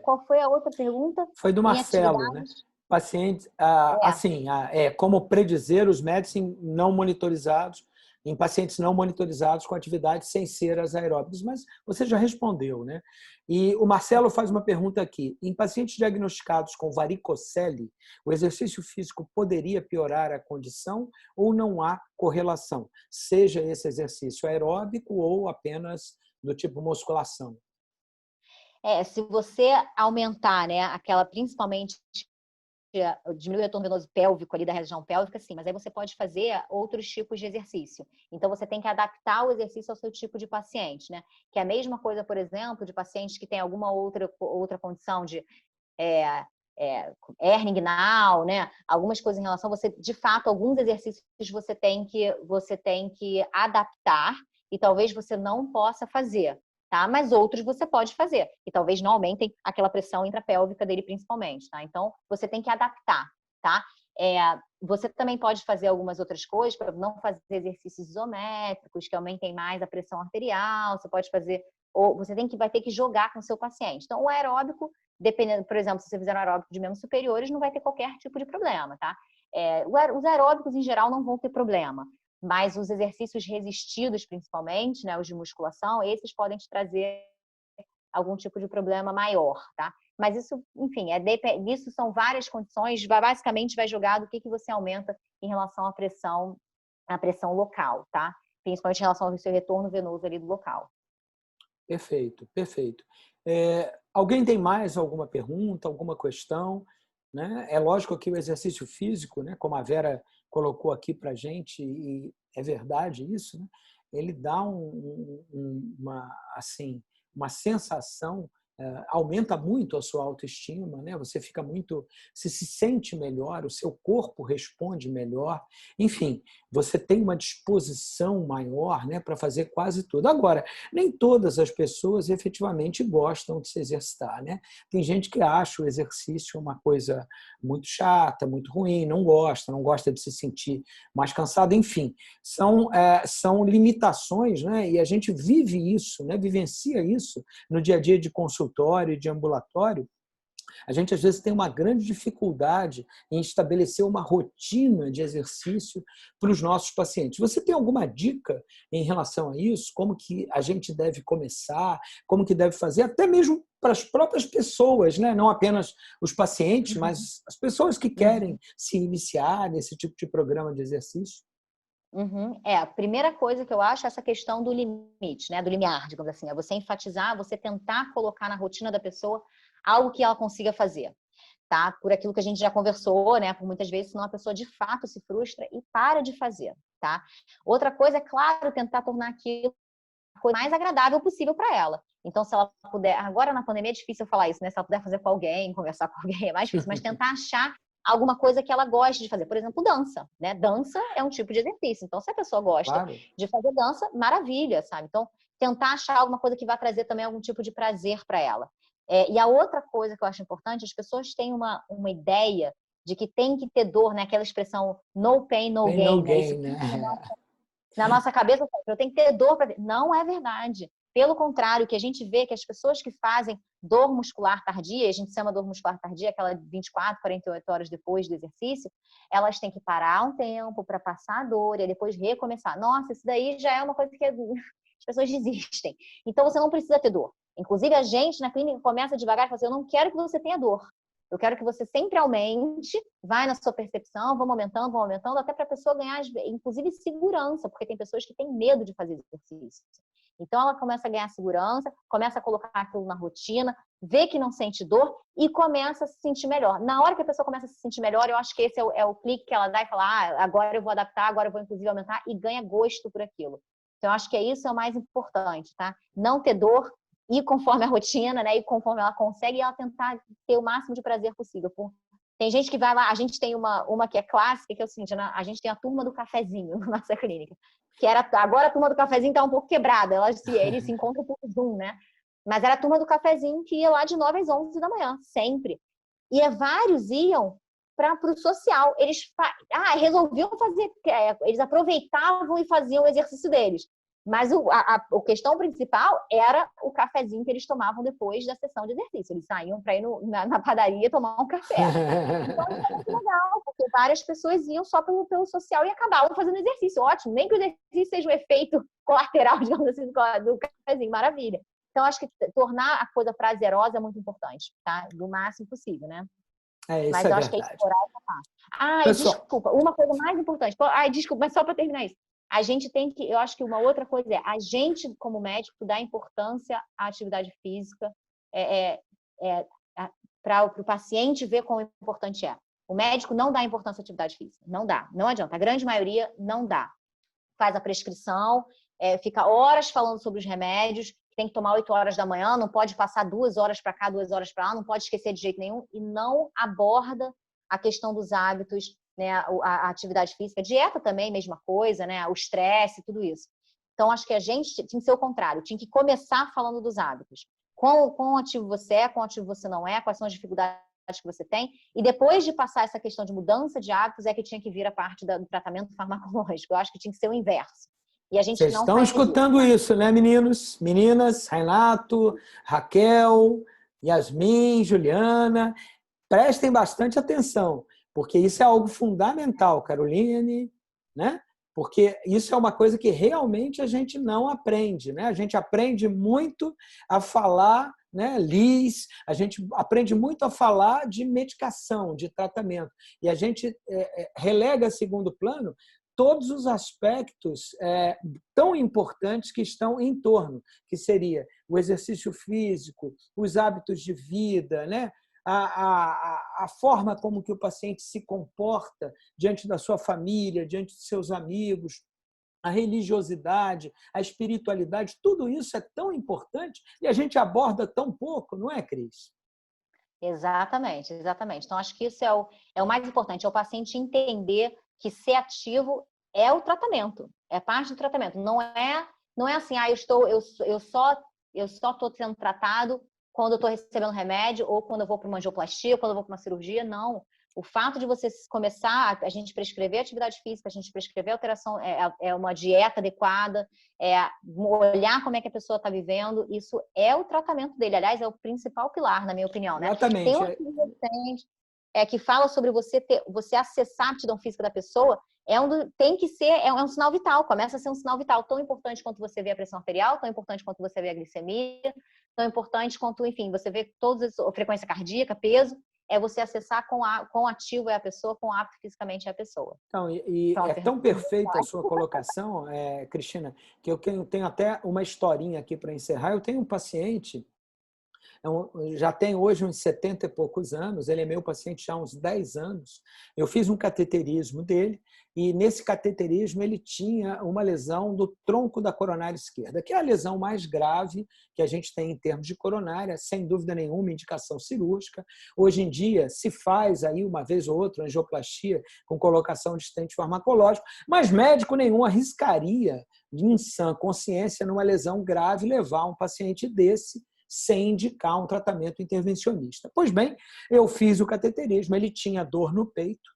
Qual foi a outra pergunta? Foi do Marcelo, né? Pacientes, como predizer os METs não monitorizados, em pacientes não monitorizados com atividades sem ser as aeróbicas. Mas você já respondeu, né? E o Marcelo faz uma pergunta aqui. Em pacientes diagnosticados com varicocele, o exercício físico poderia piorar a condição ou não há correlação, seja esse exercício aeróbico ou apenas do tipo musculação? Se você aumentar, né, principalmente diminuir o retorno venoso pélvico ali da região pélvica, sim, mas aí você pode fazer outros tipos de exercício. Então, você tem que adaptar o exercício ao seu tipo de paciente, né? Que é a mesma coisa, por exemplo, de pacientes que têm alguma outra condição de hernia inguinal, né? Algumas coisas em relação, de fato, alguns exercícios você tem que adaptar e talvez você não possa fazer. Tá? Mas outros você pode fazer, e talvez não aumentem aquela pressão intrapélvica dele principalmente, tá? Então, você tem que adaptar, tá? Você também pode fazer algumas outras coisas, para não fazer exercícios isométricos que aumentem mais a pressão arterial, você pode fazer, ou você vai ter que jogar com o seu paciente. Então, o aeróbico, dependendo, por exemplo, se você fizer um aeróbico de membros superiores, não vai ter qualquer tipo de problema, tá? Os aeróbicos, em geral, não vão ter problema. Mas os exercícios resistidos, principalmente, né, os de musculação, esses podem te trazer algum tipo de problema maior, tá? Mas isso, enfim, isso são várias condições, basicamente vai jogar do que você aumenta em relação à pressão a pressão local, tá? Principalmente em relação ao seu retorno venoso ali do local. Perfeito, perfeito. Alguém tem mais alguma pergunta, alguma questão? Né? É lógico que o exercício físico, né, como a Vera colocou aqui para a gente, e é verdade isso, né? Ele dá assim, uma sensação, aumenta muito a sua autoestima, né? Você fica muito, você se sente melhor, o seu corpo responde melhor, enfim, você tem uma disposição maior, né, para fazer quase tudo. Agora, nem todas as pessoas efetivamente gostam de se exercitar, né? Tem gente que acha o exercício uma coisa muito chata, muito ruim, não gosta de se sentir mais cansado, enfim, são limitações, né? E a gente vive isso, né? Vivencia isso no dia a dia de consultório e de ambulatório. A gente, às vezes, tem uma grande dificuldade em estabelecer uma rotina de exercício para os nossos pacientes. Você tem alguma dica em relação a isso? Como que a gente deve começar? Como que deve fazer? Até mesmo para as próprias pessoas, né? Não apenas os pacientes, mas as pessoas que querem se iniciar nesse tipo de programa de exercício. A primeira coisa que eu acho é essa questão do limite, né? Do limiar, digamos assim. É você enfatizar, você tentar colocar na rotina da pessoa algo que ela consiga fazer, tá? Por aquilo que a gente já conversou, né? Por muitas vezes, senão a pessoa de fato se frustra e para de fazer, tá? Outra coisa é, claro, tentar tornar aquilo a coisa mais agradável possível para ela. Então, se ela puder... Agora, na pandemia, é difícil eu falar isso, né? Se ela puder fazer com alguém, conversar com alguém, é mais difícil. Mas tentar achar alguma coisa que ela goste de fazer. Por exemplo, dança, né? Dança é um tipo de exercício. Então, se a pessoa gosta de fazer dança, maravilha, sabe? Então, tentar achar alguma coisa que vai trazer também algum tipo de prazer para ela. E a outra coisa que eu acho importante, as pessoas têm uma ideia de que tem que ter dor, né? Aquela expressão no pain, no gain, No né? gain, Isso né? na nossa cabeça, eu tenho que ter dor para... Não é verdade. Pelo contrário, que a gente vê que as pessoas que fazem dor muscular tardia, a gente chama dor muscular tardia, aquela 24, 48 horas depois do exercício, elas têm que parar um tempo para passar a dor e depois recomeçar. Nossa, isso daí já é uma coisa que as pessoas desistem. Então, você não precisa ter dor. Inclusive, a gente na clínica começa devagar e fala assim, eu não quero que você tenha dor. Eu quero que você sempre aumente, vai na sua percepção, vamos aumentando, até para a pessoa ganhar, inclusive, segurança, porque tem pessoas que têm medo de fazer exercício. Então, ela começa a ganhar segurança, começa a colocar aquilo na rotina, vê que não sente dor e começa a se sentir melhor. Na hora que a pessoa começa a se sentir melhor, eu acho que esse é o clique que ela dá e fala, agora eu vou adaptar, agora eu vou, inclusive, aumentar e ganha gosto por aquilo. Então, eu acho que isso é o mais importante, tá? Não ter dor, ir conforme a rotina, né? E conforme ela consegue, ela tentar ter o máximo de prazer possível. Tem gente que vai lá, a gente tem uma que é clássica, que é o seguinte, né? A gente tem a turma do cafezinho na nossa clínica, que era, agora a turma do cafezinho está um pouco quebrada, eles se encontram por Zoom, né? Mas era a turma do cafezinho que ia lá de 9 às 11 da manhã, sempre. E vários iam para o social. Eles resolviam fazer, eles aproveitavam e faziam o exercício deles. Mas a questão principal era o cafezinho que eles tomavam depois da sessão de exercício. Eles saíam para ir na padaria tomar um café. Então, isso é muito legal, porque várias pessoas iam só pelo social e acabavam fazendo exercício. Ótimo, nem que o exercício seja um efeito colateral, digamos assim, do cafezinho. Maravilha. Então, acho que tornar a coisa prazerosa é muito importante, tá? Do máximo possível, né? Mas eu acho que é explorar essa parte. Pessoal, desculpa, uma coisa mais importante. Desculpa, mas só para terminar isso. A gente tem que, eu acho que uma outra coisa é, a gente, como médico, dá importância à atividade física para o paciente ver quão importante é. O médico não dá importância à atividade física. Não dá, não adianta. A grande maioria não dá. Faz a prescrição, fica horas falando sobre os remédios, tem que tomar 8 horas da manhã, não pode passar 2 horas para cá, 2 horas para lá, não pode esquecer de jeito nenhum, e não aborda a questão dos hábitos, né, a atividade física, dieta também, mesma coisa, né, o estresse, tudo isso. Então, acho que a gente tinha que ser o contrário, tinha que começar falando dos hábitos. Quão ativo você é, quão ativo você não é, quais são as dificuldades que você tem, e depois de passar essa questão de mudança de hábitos é que tinha que vir a parte do tratamento farmacológico. Eu acho que tinha que ser o inverso. E a gente vocês não estão escutando isso, né, meninos? Meninas, Renato, Raquel, Yasmin, Juliana, prestem bastante atenção, porque isso é algo fundamental, Caroline, né? Porque isso é uma coisa que realmente a gente não aprende, né? A gente aprende muito a falar, né, Liz, a gente aprende muito a falar de medicação, de tratamento, e a gente relega a segundo plano todos os aspectos tão importantes que estão em torno, que seria o exercício físico, os hábitos de vida, né? A forma como que o paciente se comporta diante da sua família, diante de seus amigos, a religiosidade, a espiritualidade, tudo isso é tão importante e a gente aborda tão pouco, não é, Cris? Exatamente, exatamente. Então, acho que isso é o mais importante, é o paciente entender que ser ativo é o tratamento, é parte do tratamento. Não é assim, eu só estou sendo tratado quando eu estou recebendo remédio ou quando eu vou para uma angioplastia, ou quando eu vou para uma cirurgia. Não. O fato de você começar a gente prescrever atividade física, a gente prescrever alteração, uma dieta adequada, olhar como é que a pessoa está vivendo, isso é o tratamento dele. Aliás, é o principal pilar, na minha opinião, né? Tem Exatamente. um artigo recente que fala sobre você acessar a aptidão física da pessoa, tem que ser, um sinal vital, começa a ser um sinal vital, tão importante quanto você vê a pressão arterial, tão importante quanto você vê a glicemia, tão importante quanto, enfim, você vê a frequência cardíaca, peso, é você acessar quão ativo é a pessoa, quão apto fisicamente é a pessoa. Então, e é tão perfeita a sua colocação, Cristina, que eu tenho até uma historinha aqui para encerrar. Eu tenho um paciente, já tem hoje uns 70 e poucos anos, ele é meu paciente já há uns 10 anos. Eu fiz um cateterismo dele e nesse cateterismo ele tinha uma lesão do tronco da coronária esquerda, que é a lesão mais grave que a gente tem em termos de coronária, sem dúvida nenhuma, indicação cirúrgica. Hoje em dia se faz aí uma vez ou outra angioplastia com colocação de estente farmacológico, mas médico nenhum arriscaria, em sã consciência, numa lesão grave, levar um paciente desse sem indicar um tratamento intervencionista. Pois bem, eu fiz o cateterismo, ele tinha dor no peito,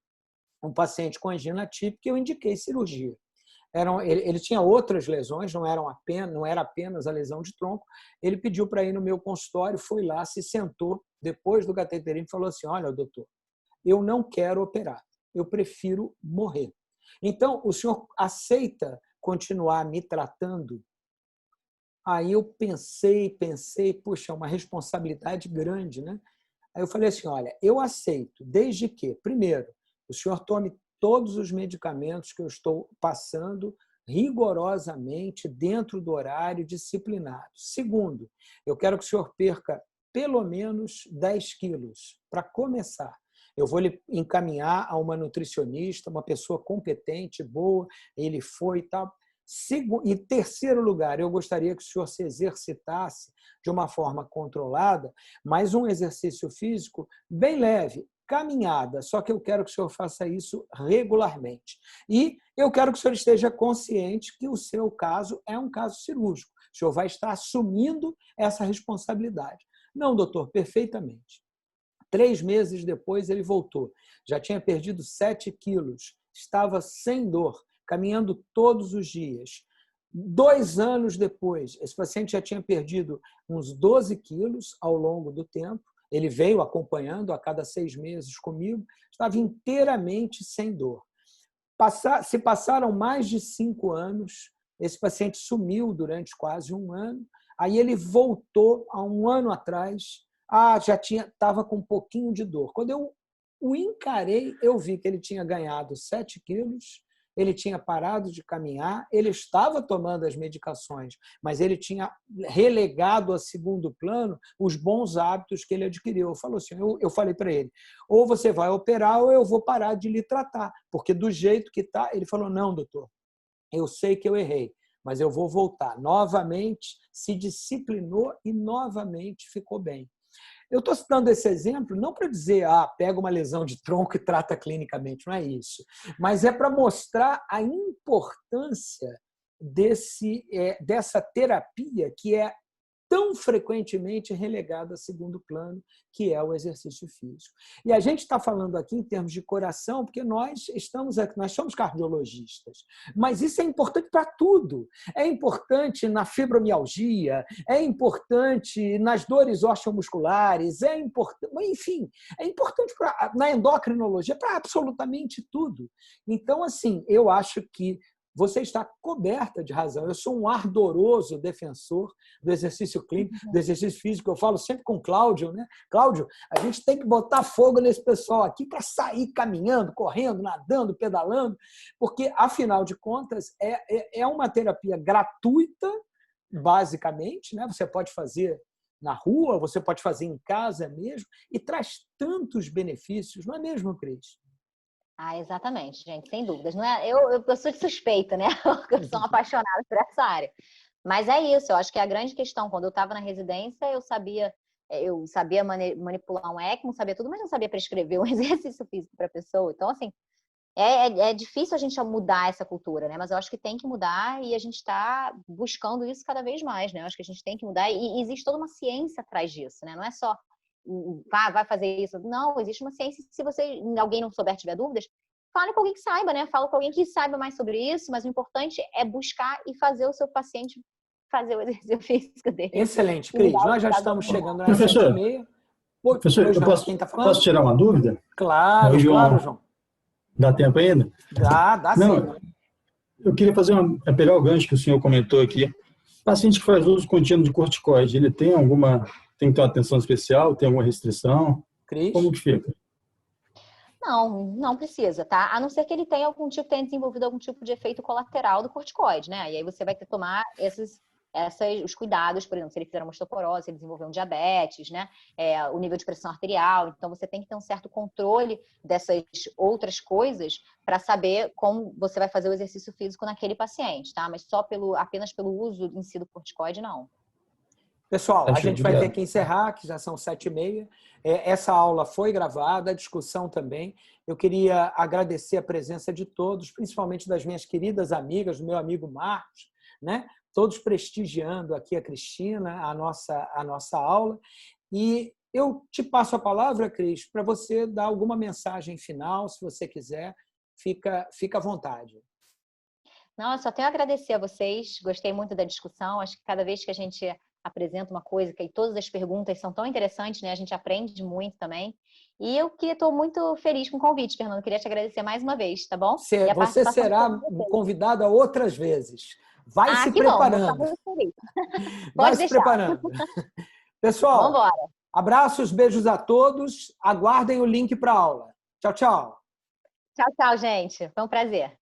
um paciente com angina típica, eu indiquei cirurgia. Ele tinha outras lesões, não era apenas a lesão de tronco. Ele pediu para ir no meu consultório, foi lá, se sentou, depois do cateterismo, e falou assim, olha, doutor, eu não quero operar, eu prefiro morrer. Então, o senhor aceita continuar me tratando? Aí eu pensei, puxa, é uma responsabilidade grande, né? Aí eu falei assim, olha, eu aceito, desde que, primeiro, o senhor tome todos os medicamentos que eu estou passando rigorosamente dentro do horário disciplinado. Segundo, eu quero que o senhor perca pelo menos 10 quilos, para começar. Eu vou lhe encaminhar a uma nutricionista, uma pessoa competente, boa, ele foi e tal. Em terceiro lugar, eu gostaria que o senhor se exercitasse de uma forma controlada, mas um exercício físico bem leve, caminhada, só que eu quero que o senhor faça isso regularmente. E eu quero que o senhor esteja consciente que o seu caso é um caso cirúrgico. O senhor vai estar assumindo essa responsabilidade. Não, doutor, perfeitamente. 3 meses depois ele voltou. Já tinha perdido 7 quilos, estava sem dor, caminhando todos os dias. 2 anos depois, esse paciente já tinha perdido uns 12 quilos ao longo do tempo. Ele veio acompanhando a cada 6 meses comigo, estava inteiramente sem dor. Se passaram mais de 5 anos, esse paciente sumiu durante quase 1 ano, aí ele voltou há 1 ano atrás, já estava com um pouquinho de dor. Quando eu o encarei, eu vi que ele tinha ganhado 7 quilos, ele tinha parado de caminhar, ele estava tomando as medicações, mas ele tinha relegado a segundo plano os bons hábitos que ele adquiriu. Eu falei para ele, ou você vai operar ou eu vou parar de lhe tratar, porque do jeito que está, ele falou, não, doutor, eu sei que eu errei, mas eu vou voltar. Novamente, se disciplinou e novamente ficou bem. Eu estou citando esse exemplo não para dizer, pega uma lesão de tronco e trata clinicamente, não é isso. Mas é para mostrar a importância dessa terapia que é tão frequentemente relegada a segundo plano, que é o exercício físico. E a gente está falando aqui em termos de coração, porque nós somos cardiologistas, mas isso é importante para tudo. É importante na fibromialgia, é importante nas dores osteomusculares, enfim, é importante na endocrinologia, para absolutamente tudo. Então, assim, eu acho que você está coberta de razão. Eu sou um ardoroso defensor do exercício clínico, do exercício físico. Eu falo sempre com o Cláudio, né? Cláudio, a gente tem que botar fogo nesse pessoal aqui para sair caminhando, correndo, nadando, pedalando, porque, afinal de contas, é uma terapia gratuita, basicamente, né? Você pode fazer na rua, você pode fazer em casa mesmo, e traz tantos benefícios, não é mesmo, Cris? Exatamente, gente, sem dúvidas. Não é, eu sou suspeita, né? Porque eu sou uma apaixonada por essa área. Mas é isso, eu acho que a grande questão, quando eu estava na residência, eu sabia manipular um ECMO, sabia tudo, mas não sabia prescrever um exercício físico para a pessoa. Então, assim, é difícil a gente mudar essa cultura, né? Mas eu acho que tem que mudar e a gente está buscando isso cada vez mais, né? Eu acho que a gente tem que mudar e existe toda uma ciência atrás disso, né? Não é só vai fazer isso. Não, existe uma ciência. Se alguém não souber, tiver dúvidas, fale com alguém que saiba, né? Fala com alguém que saiba mais sobre isso, mas o importante é buscar e fazer o seu paciente fazer o exercício físico dele. Excelente, Cris. Nós já estamos chegando às Professor, 7h30. Professor, eu posso tirar uma dúvida? Claro, João. Dá tempo ainda? Dá Não, sim. eu queria pegar o gancho que o senhor comentou aqui. Paciente que faz uso contínuo de corticoide, ele tem que ter uma atenção especial, tem alguma restrição? Cris? Como que fica? Não precisa, tá? A não ser que ele tenha tenha desenvolvido algum tipo de efeito colateral do corticoide, né? E aí você vai ter que tomar os cuidados, por exemplo, se ele fizer uma osteoporose, se ele desenvolver um diabetes, né? O nível de pressão arterial. Então, você tem que ter um certo controle dessas outras coisas para saber como você vai fazer o exercício físico naquele paciente, tá? Mas apenas pelo uso em si do corticoide, não. Pessoal, a gente vai ter que encerrar, que já são 7h30. Essa aula foi gravada, a discussão também. Eu queria agradecer a presença de todos, principalmente das minhas queridas amigas, do meu amigo Marcos, né? Todos prestigiando aqui a Cristina, a nossa aula. E eu te passo a palavra, Cris, para você dar alguma mensagem final, se você quiser. Fica à vontade. Não, eu só tenho a agradecer a vocês. Gostei muito da discussão. Acho que cada vez que a gente apresenta uma coisa, que todas as perguntas são tão interessantes, né? A gente aprende muito também. E eu estou muito feliz com o convite, Fernando. Queria te agradecer mais uma vez, tá bom? Você será convidada outras vezes. Vai se preparando. Bom, vai se preparando. Pessoal, vambora. Abraços, beijos a todos. Aguardem o link para a aula. Tchau, tchau. Tchau, gente. Foi um prazer.